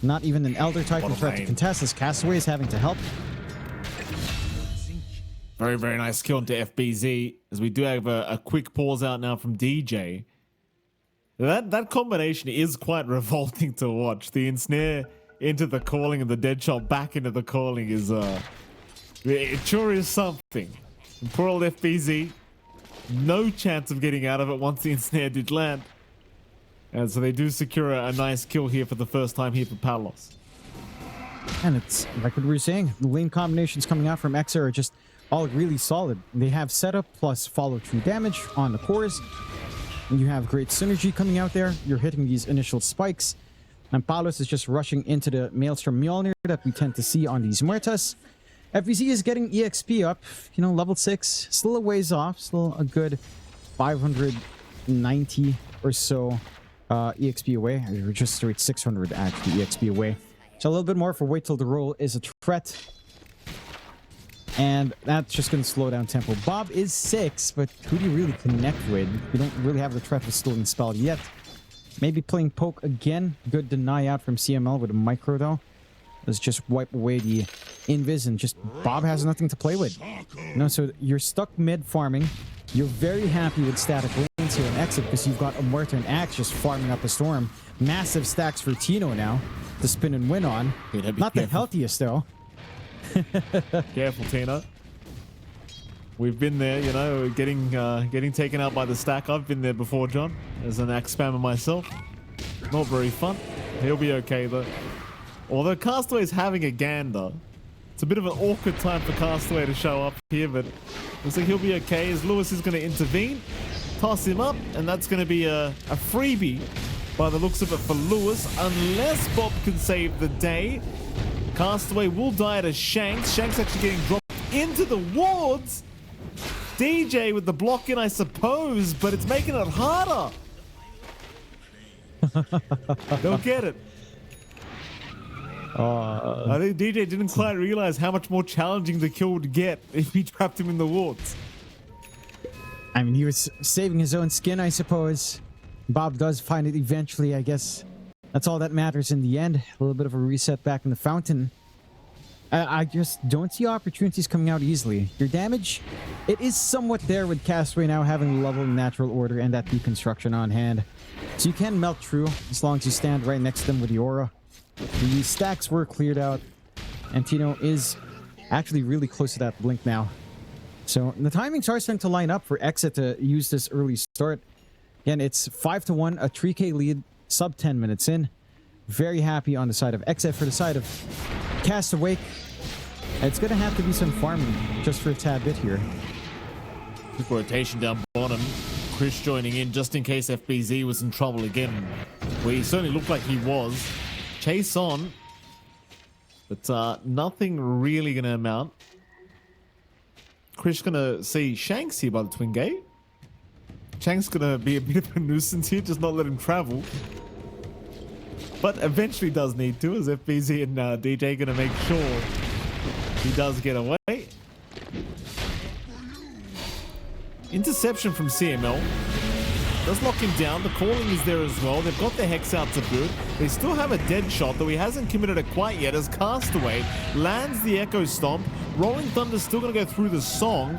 Not even an Elder type will try to contest, as Castaway is having to help. Very, very nice kill into FBZ, as we do have a quick pause out now from DJ. That combination is quite revolting to watch. The ensnare into the calling and the dead shot back into the calling is it sure is something. And poor old FBZ, no chance of getting out of it once the ensnare did land. And so they do secure a nice kill here for the first time here for Palos. And it's like what we were saying, the lane combinations coming out from Exe are just all really solid. They have setup plus follow through damage on the cores. And you have great synergy coming out there. You're hitting these initial spikes. And Palos is just rushing into the Maelstrom Mjolnir that we tend to see on these Muertas. FVZ is getting EXP up, you know, level 6. Still a ways off. Still a good 590 or so EXP away. Or just straight 600 actually EXP away. So a little bit more for wait till the roll is a threat. And that's just going to slow down tempo. Bob is 6, but who do you really connect with? You don't really have the threat of Stolen Spell yet. Maybe playing Poke again. Good deny out from CML with a micro, though. Let's just wipe away the invis, and just Bob has nothing to play with. You know, so you're stuck mid farming. You're very happy with static lanes here in Exit because you've got a Mortar and Axe just farming up a storm. Massive stacks for Tino now to spin and win on. Not the healthiest, though. Careful, Tina. We've been there, you know, getting taken out by the stack. I've been there before, John, as an axe spammer myself. Not very fun. He'll be okay, though. Although Castaway's having a gander. It's a bit of an awkward time for Castaway to show up here, but looks like he'll be okay, as Lewis is going to intervene, toss him up, and that's going to be a freebie by the looks of it for Lewis, unless Bob can save the day. Castaway will die to Shanks. Shanks actually getting dropped into the wards. DJ with the block in, I suppose, but it's making it harder. Don't get it. I think DJ didn't quite realize how much more challenging the kill would get if he trapped him in the wards. I mean, he was saving his own skin, I suppose. Bob does find it eventually, I guess. That's all that matters in the end. A little bit of a reset back in the fountain. I just don't see opportunities coming out easily. Your damage, it is somewhat there with Castaway now having the level in natural order and that deconstruction on hand. So you can melt through as long as you stand right next to them with the aura. The stacks were cleared out, and Tino is actually really close to that blink now. So the timings are starting to line up for Exit to use this early start. Again, it's 5-1, a 3K lead, sub 10 minutes in. Very happy on the side of Exit. For the side of Castawake, it's going to have to be some farming just for a tad bit here. Quick rotation down bottom. Chris joining in just in case FBZ was in trouble again. Well, he certainly looked like he was. Chase on. But nothing really going to amount. Chris going to see Shanks here by the Twin Gate. Shanks going to be a bit of a nuisance here, just not let him travel. But eventually does need to, as FBZ and DJ going to make sure he does get away. Interception from CML. Does lock him down. The calling is there as well. They've got the Hex out to boot. They still have a dead shot, though he hasn't committed it quite yet, as Castaway lands the Echo Stomp, Rolling Thunder's still going to go through the song.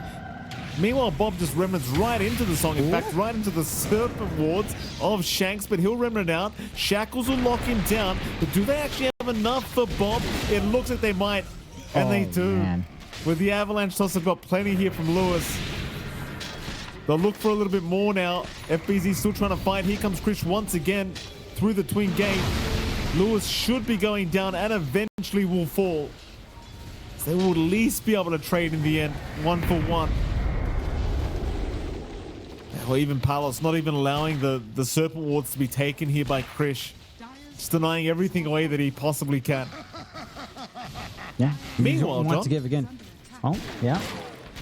Meanwhile, Bob just remnants right into the song. In fact, right into the Serpent Wards of Shanks, but he'll remnant out. Shackles will lock him down, but do they actually have enough for Bob? It looks like they might, and they do. Man. With the Avalanche toss, they've got plenty here from Lewis. They'll look for a little bit more now. FBZ still trying to fight. Here comes Krish once again through the twin gate. Lewis should be going down and eventually will fall. So they will at least be able to trade in the end, 1-for-1. Or even Palos not even allowing the Serpent Wards to be taken here by Krish. Just denying everything away that he possibly can. Yeah. Meanwhile, want John, to give again. Oh, yeah.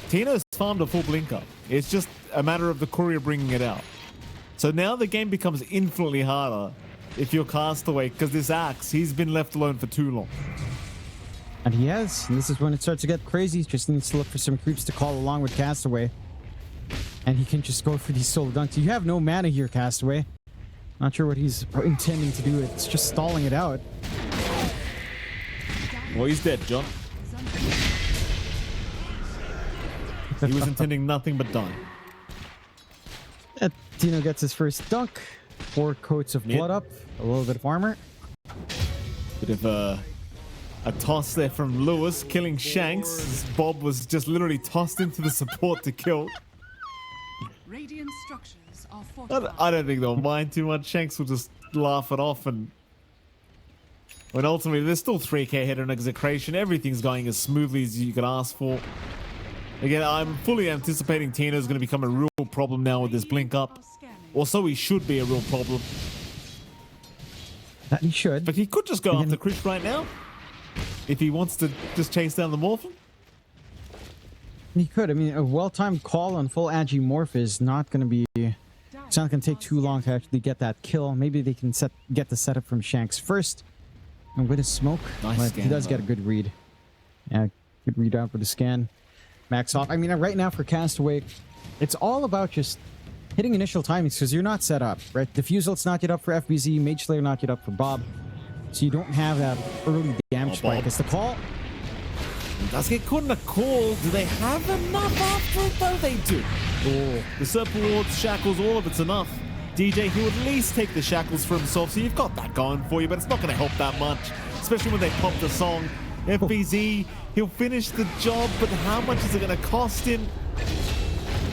Tino's farmed a full blinker. It's just a matter of the courier bringing it out. So now the game becomes infinitely harder if you're Castaway, because this Axe, he's been left alone for too long. And he has. And this is when it starts to get crazy. He just needs to look for some creeps to call along with Castaway. And he can just go for these solo dunks. You have no mana here, Castaway. Not sure what he's intending to do. It's just stalling it out. Well, he's dead, John. He was intending nothing but die. Tino gets his first dunk. 4 coats of blood up. A little bit of armor. Bit of a toss there from Lewis, killing Shanks. Bob was just literally tossed into the support to kill. Radiant structures are fortified. I don't think they'll mind too much. Shanks will just laugh it off, and when ultimately there's still 3k head on Execration. Everything's going as smoothly as you could ask for. Again, I'm fully anticipating Tino's going to become a real problem now with this blink up. Or so he should be a real problem. That he should. But he could just go after Krish right now. If he wants to just chase down the Morphin. He could. I mean, a well-timed call on full Agimorph is not going to be... It's not going to take too long to actually get that kill. Maybe they can get the setup from Shanks first. And with his smoke. Nice but scan, he does though. get a good read. Yeah, good read out with the scan. Max off. I mean, right now for Castaway, it's all about just hitting initial timings because you're not set up, right? Diffusal's not yet up for FBZ. Mage Slayer not yet up for Bob. So you don't have that early damage spike. It's the call. Does get caught in a call. Do they have enough after it though? They do. Oh, the Serpent Wards, Shackles, all of it's enough. DJ, he'll at least take the Shackles for himself, so you've got that going for you, but it's not going to help that much, especially when they pop the song. FBZ, he'll finish the job, but how much is it going to cost him?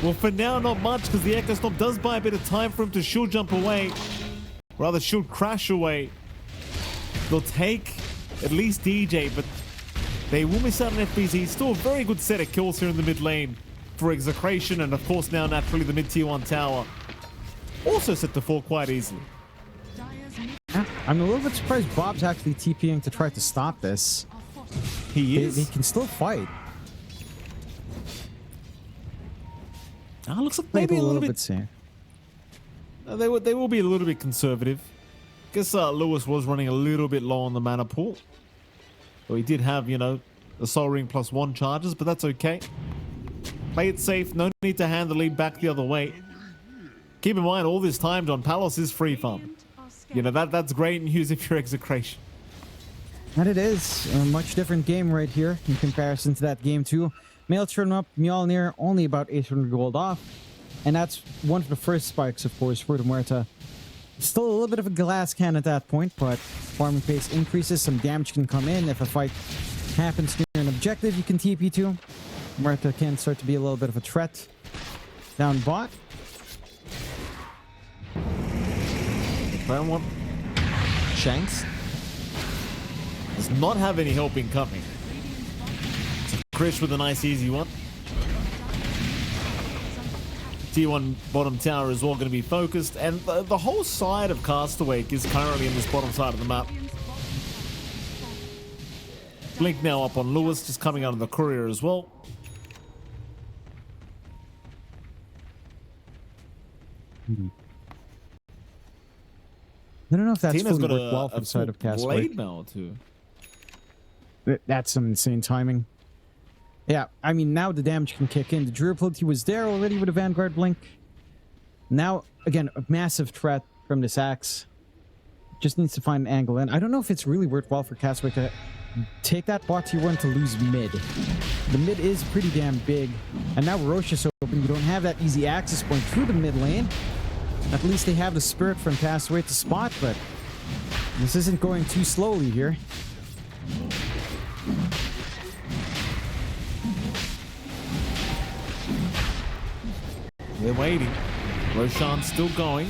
Well, for now, not much, because the Echo Stomp does buy a bit of time for him to shield jump away. Rather, shield crash away. They'll take at least DJ, but they will miss out on FBZ. Still a very good set of kills here in the mid lane for Execration, and of course now naturally the mid tier 1 tower. Also set to fall quite easily. Yeah, I'm a little bit surprised Bob's actually TPing to try to stop this. He is. They can still fight. Looks like maybe a little bit safe. They will be a little bit conservative. Guess Lewis was running a little bit low on the mana pool. Well, he did have, you know, the Soul Ring +1 charges, but that's okay. Play it safe. No need to hand the lead back the other way. Keep in mind, all this time, John, Palos is free farm. You know, that's great news if you're Execration. And it is a much different game right here in comparison to that game too. Maelstrom up, Mjolnir only about 800 gold off. And that's one of the first spikes, of course, for the Muerta. Still a little bit of a glass can at that point, but farming pace increases, some damage can come in. If a fight happens near an objective, you can TP to. Muerta can start to be a little bit of a threat. Down bot. Round one. Shanks does not have any help incoming. So Krish with a nice easy one. T1 bottom tower is all going to be focused, and the whole side of Castawake is currently in this bottom side of the map. Blink now up on Lewis, just coming out of the courier as well. I don't know if that's Tina's fully got worked well for the side of Castawake. blade mail too. That's some insane timing. Yeah, I mean, now the damage can kick in. The durability was there already with a Vanguard Blink. Now, again, a massive threat from this axe. Just needs to find an angle in. I don't know if it's really worthwhile for Castawake to take that bot tier 1 to lose mid. The mid is pretty damn big. And now Rosha's open. You don't have that easy access point through the mid lane. At least they have the spirit from Castawake to spot, but this isn't going too slowly here. They're waiting. Roshan's still going.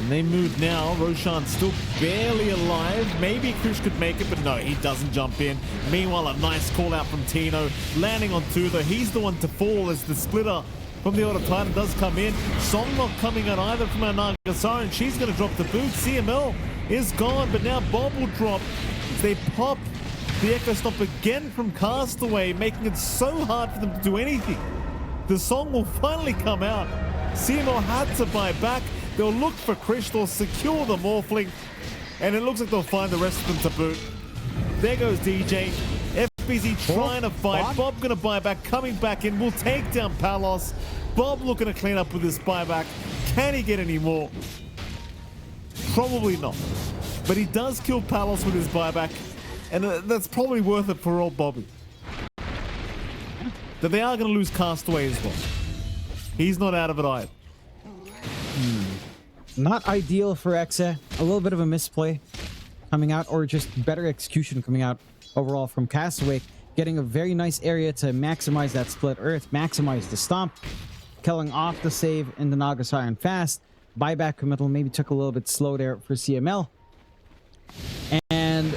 And they move now. Roshan's still barely alive. Maybe Krish could make it, but no, he doesn't jump in. Meanwhile, a nice call out from Tino. Landing on two, though. He's the one to fall as the splitter from the Order Titan does come in. Song not coming on either from our Nagasara, and she's going to drop the boot. CML is gone, but now Bob will drop. They pop the Echo Stomp again from Castaway, making it so hard for them to do anything. The song will finally come out. CML had to buy back. They'll look for Krish, they'll secure the Morphling, and it looks like they'll find the rest of them to boot. There goes DJ. FBZ trying to fight. Bob gonna buy back, coming back in. Will take down Palos. Bob looking to clean up with this buyback. Can he get any more? Probably not. But he does kill Palos with his buyback, and that's probably worth it for old Bobby. That they are going to lose Castaway as well. He's not out of it either. Not ideal for Exa. A little bit of a misplay coming out, or just better execution coming out overall from Castaway. Getting a very nice area to maximize that split earth, maximize the stomp, killing off the save in the Nagasara fast. Buyback committal maybe took a little bit slow there for CML. And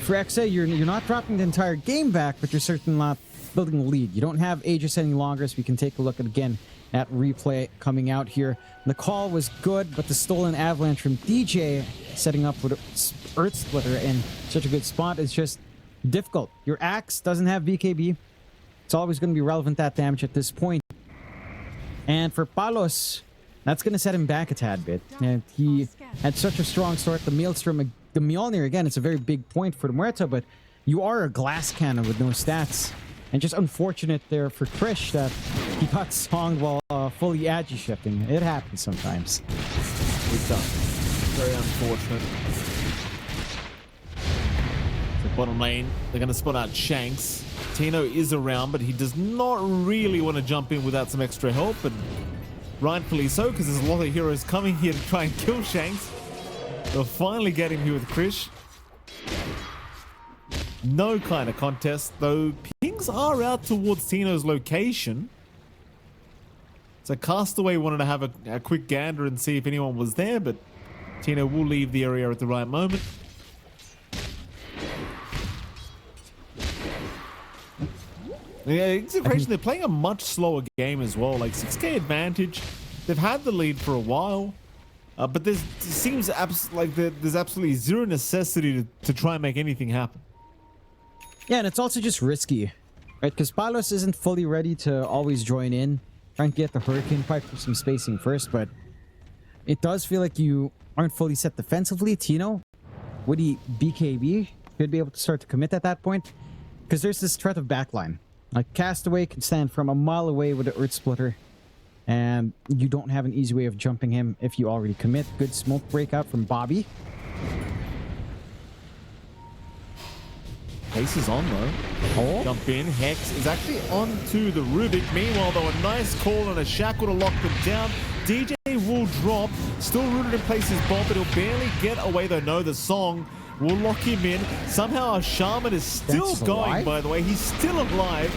for Exa, you're not dropping the entire game back, but you're certainly not building a lead. You don't have Aegis any longer, so we can take a look again at replay coming out here. The call was good, but the stolen avalanche from DJ setting up with Earth Splitter in such a good spot is just difficult. Your axe doesn't have BKB. It's always going to be relevant, that damage at this point. And for Palos, that's going to set him back a tad bit. And he had such a strong start. The Maelstrom, the Mjolnir, again, it's a very big point for the Muerta, but you are a glass cannon with no stats. And just unfortunate there for Krish that he got songed while fully agi shifting. It happens sometimes. It does. Very unfortunate. So bottom lane, they're going to spot out Shanks. Tino is around, but he does not really want to jump in without some extra help, and rightfully so, because there's a lot of heroes coming here to try and kill Shanks. They'll finally get him here with Krish. No kind of contest, though pings are out towards Tino's location. So Castaway wanted to have a quick gander and see if anyone was there, but Tino will leave the area at the right moment. Yeah, Execration, they're playing a much slower game as well, like 6k advantage. They've had the lead for a while, but there's absolutely zero necessity to try and make anything happen. Yeah, and it's also just risky, right? Because Palos isn't fully ready to always join in, trying to get the Hurricane Pipe for some spacing first, but it does feel like you aren't fully set defensively. Tino, would he BKB? Should be able to start to commit at that point, because there's this threat of backline. Like Castaway can stand from a mile away with the Earth Splitter, and you don't have an easy way of jumping him if you already commit. Good smoke breakout from Bobby. Pace is on though. Oh. Jump in. Hex is actually onto the Rubik. Meanwhile, though, a nice call and a shackle to lock them down. DJ will drop. Still rooted in place is Bob, but he'll barely get away though. No, the song will lock him in. Somehow our Shaman is still going, by the way. He's still alive.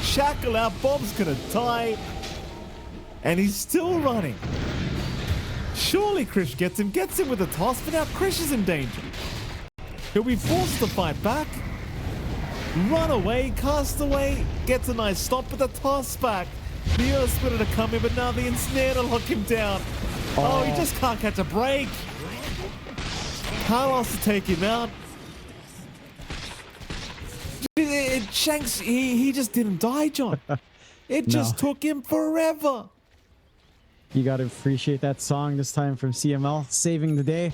Shackle out. Bob's gonna die. And he's still running. Surely Krish gets him with a toss, but now Krish is in danger. He'll be forced to fight back. Run away, Castaway gets a nice stop with the toss back. The Earth Splitter to come in, but now the Ensnare to lock him down. Oh, he just can't catch a break. Carlos to take him out. Shanks, he just didn't die, John. It just took him forever. You got to appreciate that song this time from CML, saving the day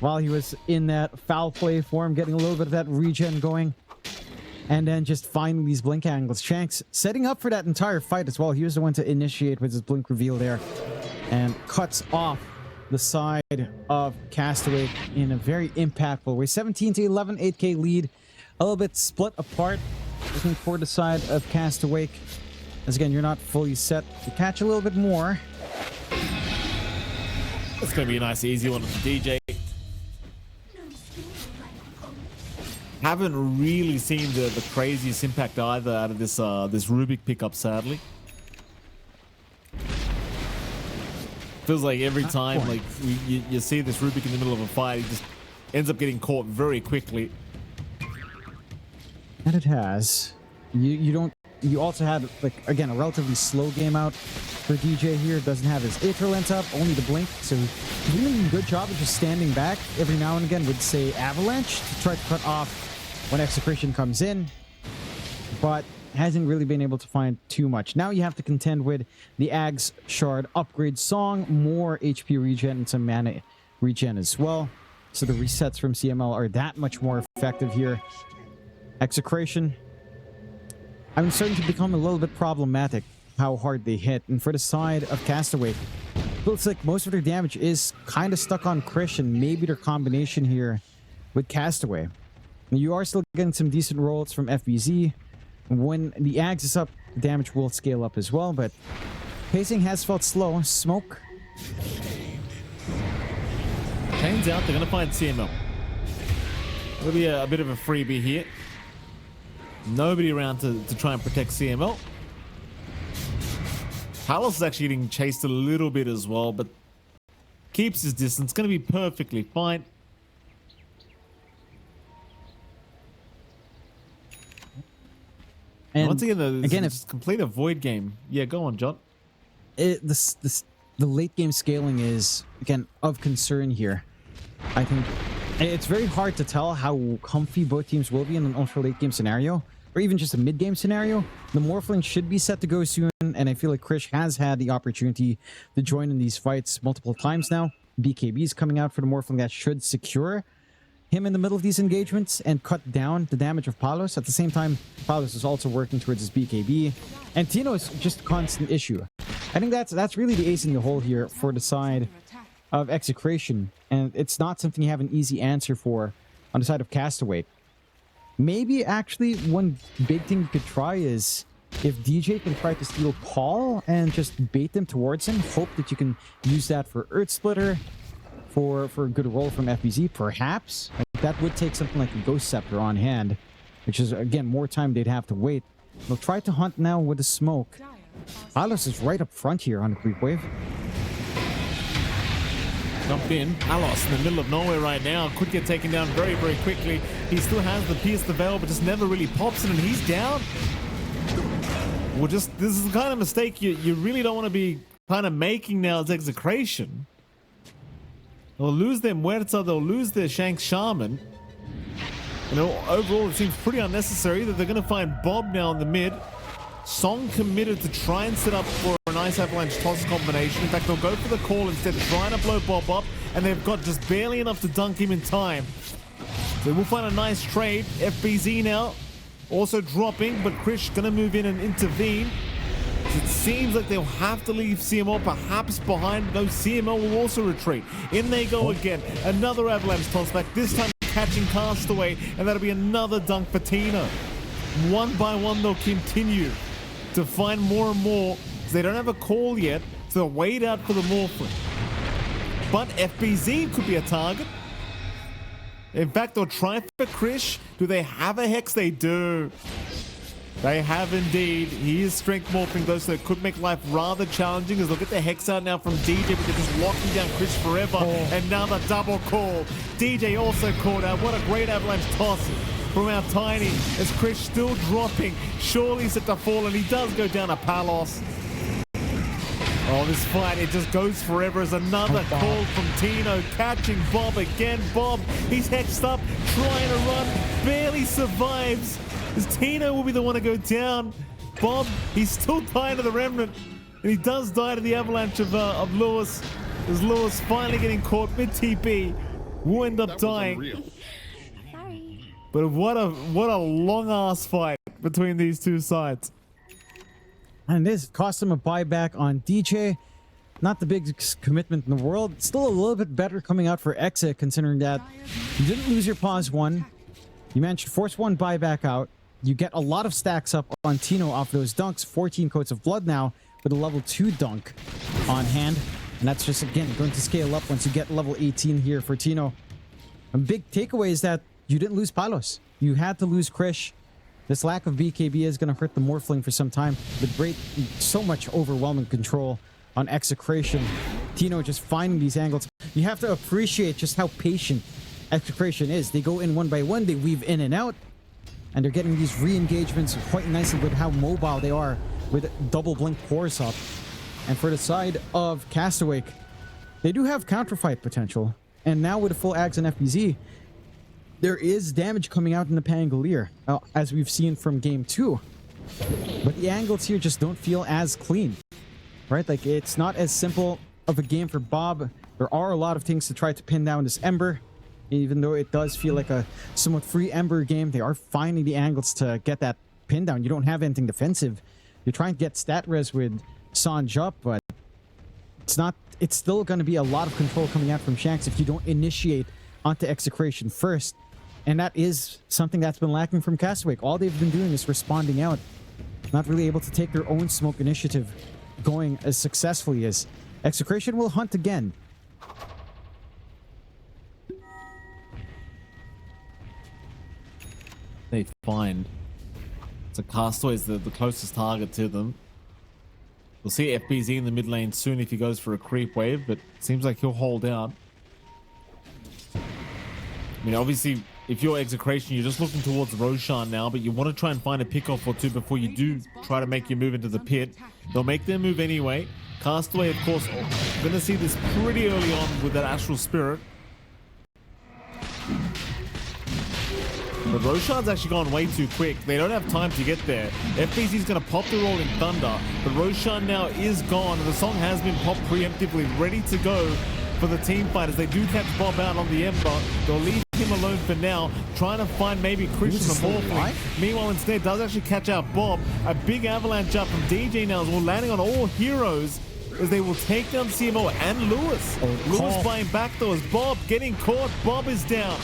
while he was in that foul play form, getting a little bit of that regen going. And then just finding these blink angles. Shanks setting up for that entire fight as well. He was the one to initiate with his blink reveal there. And cuts off the side of Castawake in a very impactful way. 17 to 11, 8k lead. A little bit split apart. Looking for the side of Castawake. As again, you're not fully set to catch a little bit more. It's going to be a nice easy one with the DJ. Haven't really seen the craziest impact either out of this this Rubik pickup, sadly. Feels like every time like you see this Rubik in the middle of a fight, he just ends up getting caught very quickly. And it has. You also had, like, again, a relatively slow game out for DJ here. Doesn't have his Aether Lens up, only the Blink. So he's doing a good job of just standing back every now and again with, say, Avalanche to try to cut off when Execration comes in. But hasn't really been able to find too much. Now you have to contend with the Ag's Shard upgrade song, more HP regen and some mana regen as well. So the resets from CML are that much more effective here. Execration, I'm starting to become a little bit problematic how hard they hit. And for the side of Castawake, looks like most of their damage is kind of stuck on Krish and maybe their combination here with Castaway. You are still getting some decent rolls from FBZ. When the Ags is up, the damage will scale up as well, but pacing has felt slow. Smoke. Chains out, they're going to find CML. It'll be a bit of a freebie here. Nobody around to try and protect CML. Palos is actually getting chased a little bit as well, but keeps his distance. Going to be perfectly fine. And once again, again, it's complete a void game. Yeah, go on, John. The late game scaling is, again, of concern here. I think it's very hard to tell how comfy both teams will be in an ultra late game scenario, or even just a mid game scenario. The Morphling should be set to go soon, and I feel like Krish has had the opportunity to join in these fights multiple times now. BKB is coming out for the Morphling that should secure him in the middle of these engagements and cut down the damage of Palos. At the same time, Palos is also working towards his BKB, and Tino is just a constant issue. I think that's really the ace in the hole here for the side of Execration, and it's not something you have an easy answer for on the side of Castaway. Maybe actually one big thing you could try is if DJ can try to steal Paul and just bait them towards him, hope that you can use that for Earth Splitter, for a good roll from FBZ, perhaps. Like, that would take something like a Ghost Scepter on hand, which is, again, more time they'd have to wait. They'll try to hunt now with the smoke. Palos is right up front here on the creep wave. Jump in. Palos in the middle of nowhere right now. Could get taken down very, very quickly. He still has the Pierce the Veil, but just never really pops it, and he's down. Well, this is the kind of mistake you really don't want to be kind of making now as Execration. They'll lose their Muerta, they'll lose their Shanks Shaman. You know, overall, it seems pretty unnecessary that they're going to find Bob now in the mid. Song committed to try and set up for a nice Avalanche toss combination. In fact, they'll go for the call instead of trying to blow Bob up, and they've got just barely enough to dunk him in time. So we'll find a nice trade. FBZ now also dropping, but Krish going to move in and intervene. It seems like they'll have to leave CML perhaps behind, though CML will also retreat. In they go again. Another Avalanche tossback, this time catching Castaway, and that'll be another dunk for Tina. One by one, they'll continue to find more and more. They don't have a call yet, so they'll wait out for the Morphling. But FBZ could be a target. In fact, they'll try for Krish. Do they have a Hex? They do. They have indeed. He is strength morphing though, so it could make life rather challenging as they'll get the Hex out now from DJ, but they're just locking down Krish forever. Another double call. DJ also caught out. What a great Avalanche toss from our Tiny as Krish still dropping. Surely set to fall, and he does go down to Palos. Oh, this fight, it just goes forever as another call from Tino, catching Bob again. Bob, he's hexed up, trying to run, barely survives. As Tino will be the one to go down. Bob, he's still dying to the Remnant, and he does die to the Avalanche of Lewis. As Lewis finally getting caught mid-TP, will end up dying. Sorry. But what a long-ass fight between these two sides. And this cost him a buyback on DJ. not the biggest commitment in the world. It's still a little bit better coming out for Exa, considering that you didn't lose your pause one. You managed to force one buyback out. You get a lot of stacks up on Tino off those dunks. 14 coats of blood now with a level 2 dunk on hand. And that's just, again, going to scale up once you get level 18 here for Tino. A big takeaway is that you didn't lose Palos. You had to lose Krish. This lack of BKB is going to hurt the Morphling for some time. With great, so much overwhelming control on Execration. Tino just finding these angles. You have to appreciate just how patient Execration is. They go in one by one, they weave in and out, and they're getting these re-engagements quite nicely with how mobile they are with double blink cores up. And for the side of Castawake, they do have counterfight potential. And now with a full Ags and FBZ, there is damage coming out in the Pangolier, as we've seen from game 2. But the angles here just don't feel as clean, right? Like, it's not as simple of a game for Bob. There are a lot of things to try to pin down this Ember. Even though it does feel like a somewhat free Ember game, they are finding the angles to get that pin down. You don't have anything defensive. You're trying to get stat res with Sanj up, but it's still going to be a lot of control coming out from Shanks if you don't initiate onto Execration first. And that is something that's been lacking from Castawake. All they've been doing is responding out, not really able to take their own smoke initiative going as successfully as Execration will hunt again. They find. So Castaway is the closest target to them. We'll see FBZ in the mid lane soon if he goes for a creep wave, but seems like he'll hold out. I mean, obviously, if you're Execration, you're just looking towards Roshan now, but you want to try and find a pickoff or two before you do try to make your move into the pit. They'll make their move anyway. Castaway, of course, going to see this pretty early on with that Astral Spirit. But Roshan's actually gone way too quick. They don't have time to get there. FBZ's going to pop the Rolling Thunder, but Roshan now is gone, and the song has been popped preemptively, ready to go for the team fight as they do catch Bob out on the Ember. They'll leave him alone for now, trying to find maybe Christian or Morphling. Meanwhile, instead, does actually catch out Bob. A big avalanche up from DJ now as well, landing on all heroes as they will take down CMO and Lewis. Lewis buying back though as Bob getting caught. Bob is down.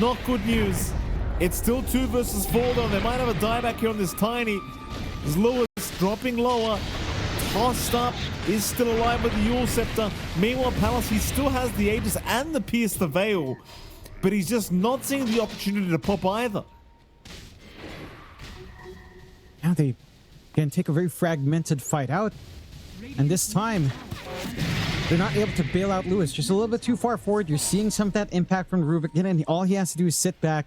Not good news. It's still 2 versus 4 though. They might have a dieback here on this Tiny. As Lewis dropping lower. Tossed up, is still alive with the Yule Scepter. Meanwhile, Palace, he still has the Aegis and the Pierce the Veil, but he's just not seeing the opportunity to pop either. Now they can take a very fragmented fight out, and this time they're not able to bail out Lewis. Just a little bit too far forward. You're seeing some of that impact from Rubik, and all he has to do is sit back,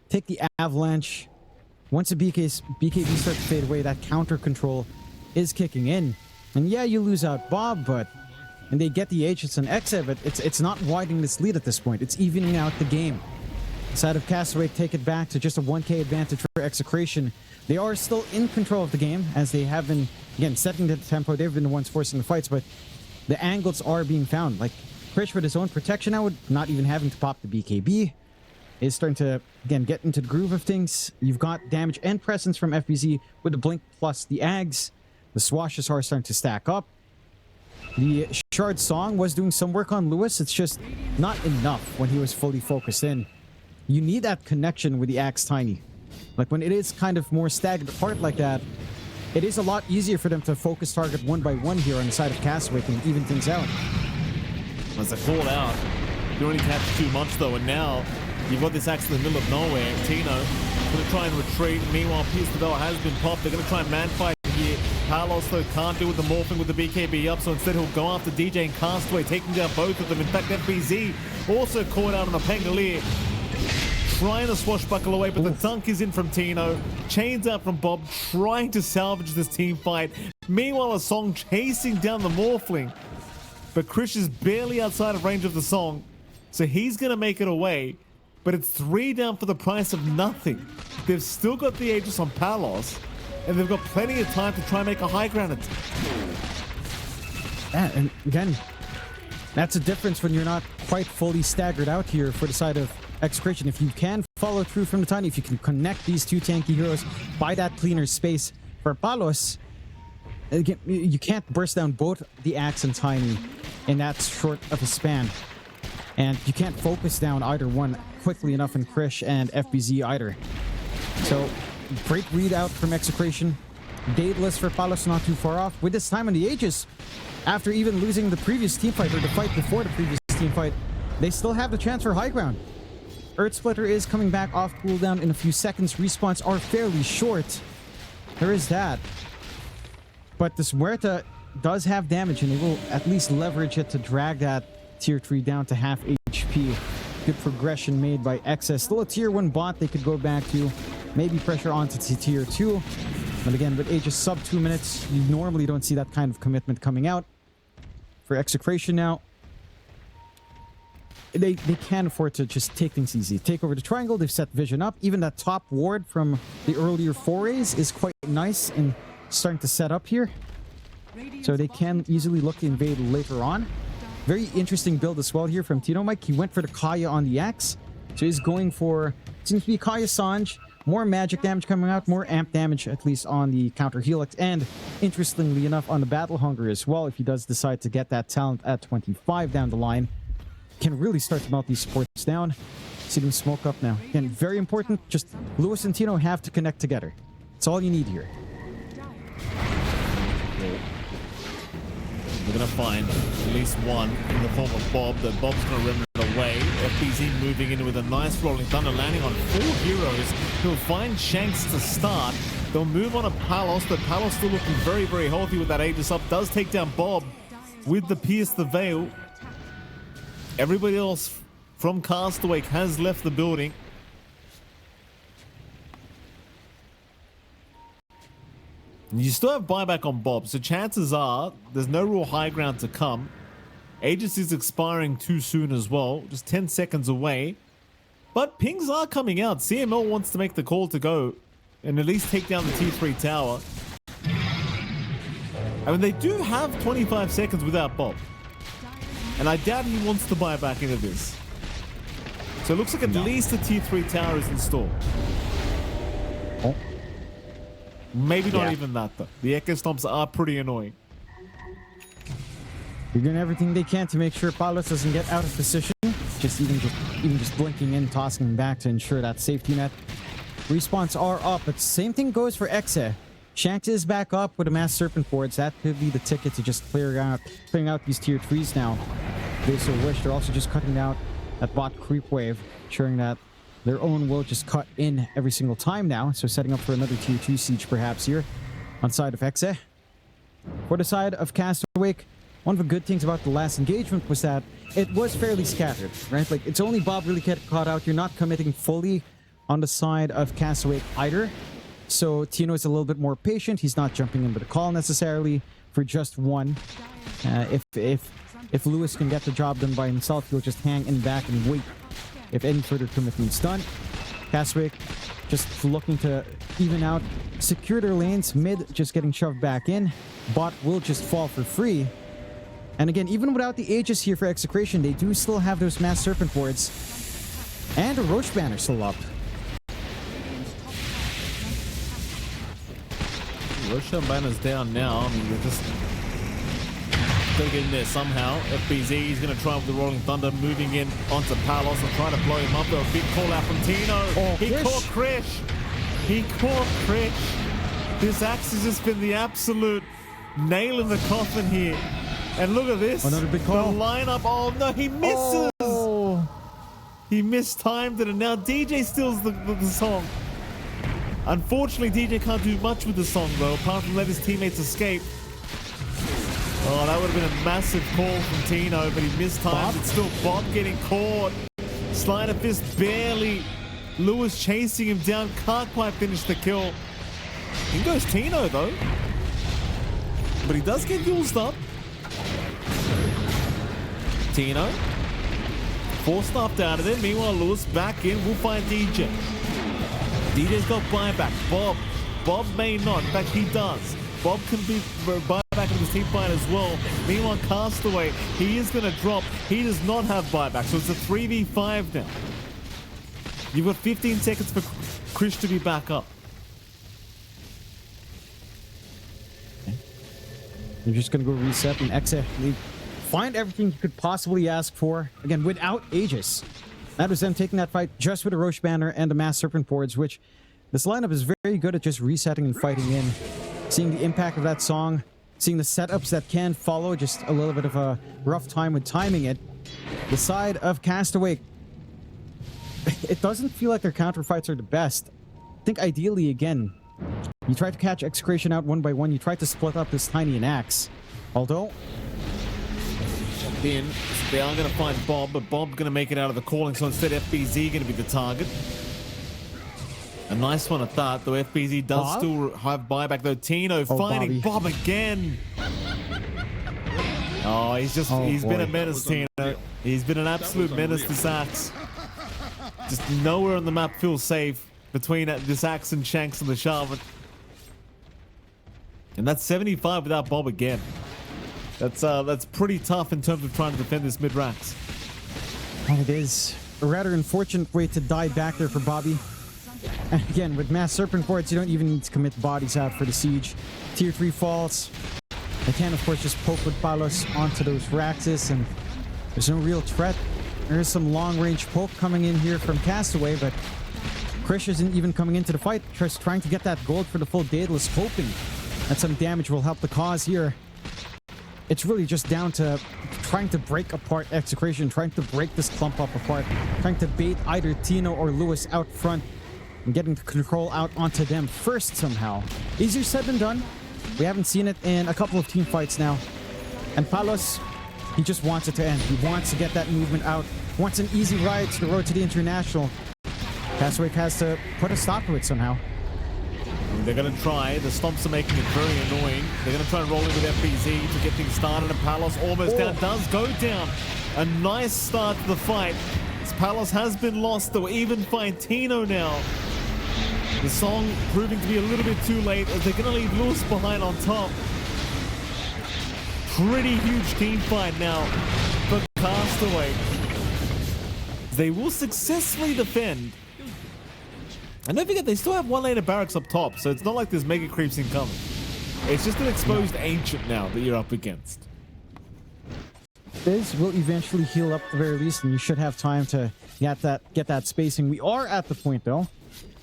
take the avalanche. Once the BKB starts to fade away, that counter control is kicking in. And yeah, you lose out Bob, and they get the Aegis and Exa, but it's not widening this lead at this point. It's evening out the game. Side of Castaway take it back to just a 1k advantage for Execration. They are still in control of the game, as they have been, again, setting the tempo. They've been the ones forcing the fights, but the angles are being found. Like, Krish with his own protection now, not even having to pop the BKB, is starting to, again, get into the groove of things. You've got damage and presence from FBZ with the Blink plus the Ags. The swashes are starting to stack up. The Shard Song was doing some work on Lewis. It's just not enough when he was fully focused in. You need that connection with the Axe Tiny. Like, when it is kind of more staggered apart like that, it is a lot easier for them to focus target one by one here on the side of Castawake and even things out. As a call out, you only catch too much though, and now you've got this axe in the middle of nowhere. Tino going to try and retreat. Meanwhile, Pierce the Bell has been popped. They're going to try and man fight here. Palos though can't do with the Morphing with the BKB up, so instead he'll go after DJ and Castaway, taking down both of them. In fact, FBZ also caught out on the Pangolier, trying to swashbuckle away, but the dunk is in from Tino. Chains out from Bob, trying to salvage this team fight. Meanwhile, a Song chasing down the Morphling, but Krish is barely outside of range of the Song, so he's going to make it away. But it's 3 down for the price of nothing. They've still got the Aegis on Palos, and they've got plenty of time to try and make a high ground attack. Yeah, and again, that's a difference when you're not quite fully staggered out here for the side of Execration. If you can follow through from the Tiny, if you can connect these two tanky heroes by that cleaner space for Palos, again, you can't burst down both the Axe and Tiny in that short of a span. And you can't focus down either one quickly enough in Krish and FBZ either. So, great readout from Execration. Daedalus for Palos not too far off. With this time on the Aegis, after even losing the previous teamfight, or the fight before the previous teamfight, they still have the chance for high ground. Earth Splitter is coming back off cooldown in a few seconds. Respawns are fairly short. There is that. But this Muerta does have damage, and they will at least leverage it to drag that tier 3 down to half HP. Good progression made by Excess. Still a tier 1 bot they could go back to. Maybe pressure onto tier 2. But again, with Aegis sub 2 minutes, you normally don't see that kind of commitment coming out. For Execration now, they can't afford to just take things easy. Take over the triangle, they've set vision up. Even that top ward from the earlier forays is quite nice and starting to set up here. So they can easily look to invade later on. Very interesting build as well here from Tino Mike. He went for the Kaya on the Axe. So he's going for, seems to be Kaya Sanj. More magic damage coming out, more amp damage, at least on the counter helix, and interestingly enough, on the battle hunger as well. If he does decide to get that talent at 25 down the line, can really start to melt these supports down. See them smoke up now. Again, very important. Just Lewis and Tino have to connect together. That's all you need here. We're going to find at least one in the form of Bob. That Bob's going to remnant away. FBZ moving in with a nice rolling thunder, landing on 4 heroes. He'll find Shanks to start. They'll move on to Palos, but Palos still looking very, very healthy with that Aegis up. Does take down Bob with the Pierce the Veil. Everybody else from Castawake has left the building. You still have buyback on Bob, so chances are there's no real high ground to come. Aegis is expiring too soon as well, just 10 seconds away. But pings are coming out. CML wants to make the call to go and at least take down the T3 tower. I mean, they do have 25 seconds without Bob. And I doubt he wants to buy back into this. So it looks like at least the T3 tower is installed. Oh. Maybe not even that, though. The Echo Stomps are pretty annoying. They're doing everything they can to make sure Palos doesn't get out of position. Even just blinking in, tossing him back to ensure that safety net. Respawns are up, but same thing goes for Exe. Shanks is back up with the Mass Serpent boards. That could be the ticket to just clearing out these tier 3s now. They so wish. They're also just cutting out that bot creep wave, ensuring that their own will just cut in every single time now. So setting up for another tier 2 siege perhaps here on side of Exe. For the side of Castawake, one of the good things about the last engagement was that it was fairly scattered, right? Like, it's only Bob really get caught out. You're not committing fully on the side of Castawake either. So Tino is a little bit more patient. He's not jumping in with a call necessarily for just one. If Lewis can get the job done by himself, he'll just hang in back and wait if any further commitment's done. Castawake just looking to even out, secure their lanes. Mid just getting shoved back in. Bot will just fall for free. And again, even without the Aegis here for Execration, they do still have those Mass Serpent boards. And a Roche banner still up. Roche banner's down now. I mean, they're just gonna get in there somehow. FBZ is gonna try with the Rolling Thunder, moving in onto Palos and trying to blow him up. Though a big call out from Tino. Oh, he caught Krish. He caught Krish. This axe has just been the absolute nail in the coffin here. And look at this. Another big call. The lineup. Oh no, he misses. Oh. He mistimed it, and now DJ steals the song. Unfortunately, DJ can't do much with the song though, apart from let his teammates escape. Oh, that would have been a massive call from Tino, but he mistimed. It's still Bob getting caught. Slider Fist barely. Lewis chasing him down, can't quite finish the kill. In goes Tino though. But he does get used up. Tino. 4 stuffed out of there. Meanwhile, Lewis back in. We'll find DJ. DJ's got buyback. Bob may not. In fact, he does. Bob can be buyback in his team fight as well. Meanwhile, Castaway, he is going to drop. He does not have buyback, so it's a 3v5 now. You've got 15 seconds for Krish to be back up. You're just going to go reset and exit. Find everything you could possibly ask for. Again, without Aegis. That was them taking that fight just with a Roche Banner and the Mass Serpent boards, which this lineup is very good at just resetting and fighting in. Seeing the impact of that song, seeing the setups that can follow, just a little bit of a rough time with timing it. The side of Castawake, it doesn't feel like their counter fights are the best. I think ideally, again, you try to catch Execration out one by one. You try to split up this Tiny and Axe. Although, in, they are going to find Bob, but Bob's going to make it out of the calling, so instead FBZ going to be the target. A nice one at that, though FBZ does Bob? still have buyback, though. Tino finding Bobby. Bob again. Oh, he's been a menace, Tino. He's been an absolute menace, this Axe. Just nowhere on the map feels safe between this Axe and Shanks and the Shaman. And that's 75 without Bob again. That's pretty tough in terms of trying to defend this mid-racks. and it is a rather unfortunate way to die back there for Bobby. And again, with Mass Serpent boards, you don't even need to commit bodies out for the siege. Tier 3 falls. They can, of course, just poke with Palos onto those Raxus, and there's no real threat. There is some long-range poke coming in here from Castaway, but Krish isn't even coming into the fight. Just trying to get that gold for the full Daedalus, hoping that some damage will help the cause here. It's really just down to trying to break apart Execration, trying to break this clump up apart, trying to bait either Tino or Lewis out front, and getting the control out onto them first somehow. Easier said than done. We haven't seen it in a couple of team fights now. And Palos, he just wants it to end. He wants to get that movement out. Wants an easy ride to the road to the International. Castawake has to put a stop to it somehow. They're going to try. The stomps are making it very annoying. They're going to try and roll in with FBZ to get things started. And Palos almost down. Does go down. A nice start to the fight. As Palos has been lost. They'll even find Tino now. The song proving to be a little bit too late as they're going to leave Lewis behind on top. Pretty huge team fight now for Castaway. They will successfully defend. And don't forget, they still have one lane of barracks up top, so it's not like there's mega creeps incoming. It's just an exposed ancient now that you're up against. Biz will eventually heal up at the very least, and you should have time to get that spacing. We are at the point, though,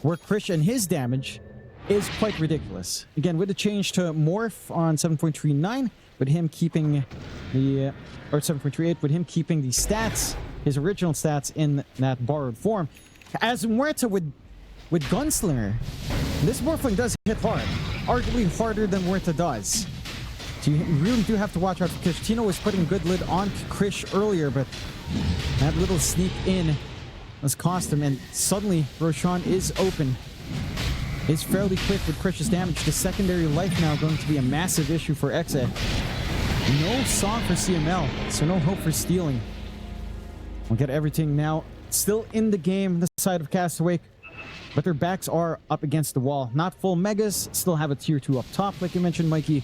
where Krish and his damage is quite ridiculous. Again, with the change to Morph on 7.39, with him keeping the... or 7.38, with him keeping the stats, his original stats in that borrowed form. As Muerta with Gunslinger, this Morphling does hit hard. Arguably harder than Muerta does. So you really do have to watch out for Krish. Tino was putting good lid on Krish earlier, but that little sneak in was cost him, and suddenly Roshan is open. He's fairly quick with Krish's damage. The secondary life now going to be a massive issue for Exe. No song for CML, so no hope for stealing. We'll get everything now still in the game, the side of Castawake, but their backs are up against the wall. Not full megas, still have a tier 2 up top, like you mentioned, Mikey.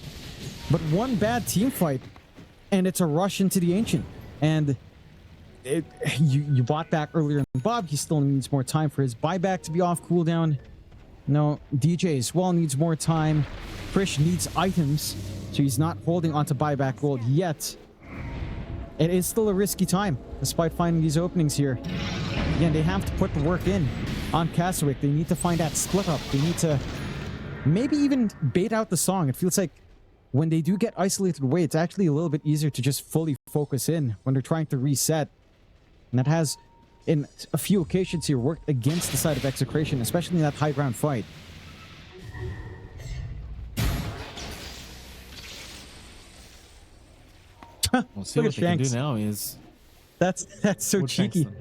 But one bad team fight, and it's a rush into the Ancient. And you bought back earlier than Bob. He still needs more time for his buyback to be off cooldown. No, DJ as well needs more time. Krish needs items, so he's not holding onto buyback gold yet. It is still a risky time, despite finding these openings here. Again, they have to put the work in on Castawake. They need to find that split up. They need to maybe even bait out the song. It feels like when they do get isolated away, it's actually a little bit easier to just fully focus in when they're trying to reset. And that has, in a few occasions here, worked against the side of Execration, especially in that high ground fight. We'll see Look what at they can do Shanks. now is... That's so What Shanks cheeky. done?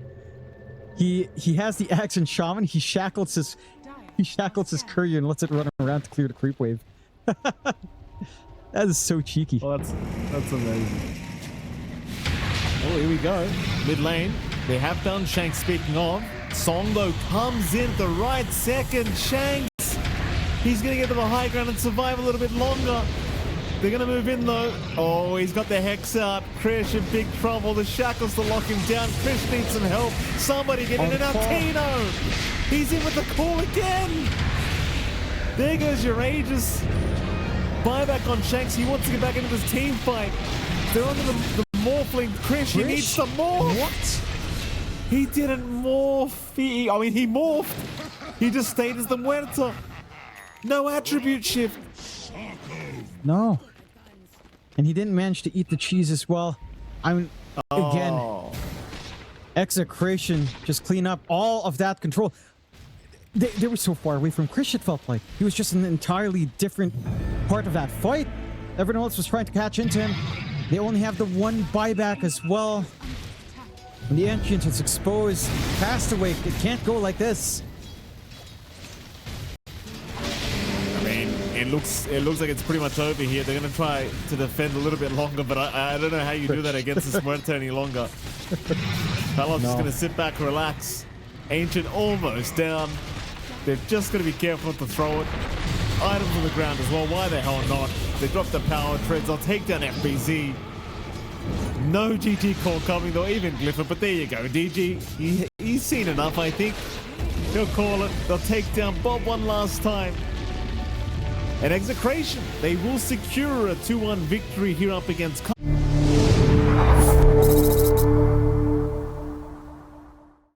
He has the axe and shaman. He shackles his courier and lets it run around to clear the creep wave. That is so cheeky. Well, that's amazing. Oh, here we go. Mid lane. They have done Shanks, speaking of. Song, though, comes in at the right second. Shanks, he's going to get to the high ground and survive a little bit longer. They're going to move in, though. Oh, he's got the Hex out. Krish in big trouble. The shackles to lock him down. Krish needs some help. Somebody get in and out. Tino. He's in with the call again. There goes your Aegis. buyback on Shanks. He wants to get back into this team fight. They're under the morphling Krish. He needs to morph. What? He didn't morph. He morphed. He just stayed as the Muerta. No attribute shift. No. And he didn't manage to eat the cheese as well. Again, Oh. Execration, just clean up all of that control. They were so far away from Krish, it felt like. He was just an entirely different part of that fight. Everyone else was trying to catch into him. They only have the one buyback as well. And the Ancient is exposed. Castawake, it can't go like this. I mean, it looks like it's pretty much over here. They're going to try to defend a little bit longer, but I don't know how you do that against this Muerta any longer. Palos is going to sit back, relax. Ancient almost down. They're just going to be careful not to throw it. Items on the ground as well. Why the hell not? They drop the power treads. I'll take down FBZ. No GG call coming though, even Glypher, but there you go. DG, he's seen enough, I think. He'll call it. They'll take down Bob one last time. And Execration, they will secure a 2-1 victory here up against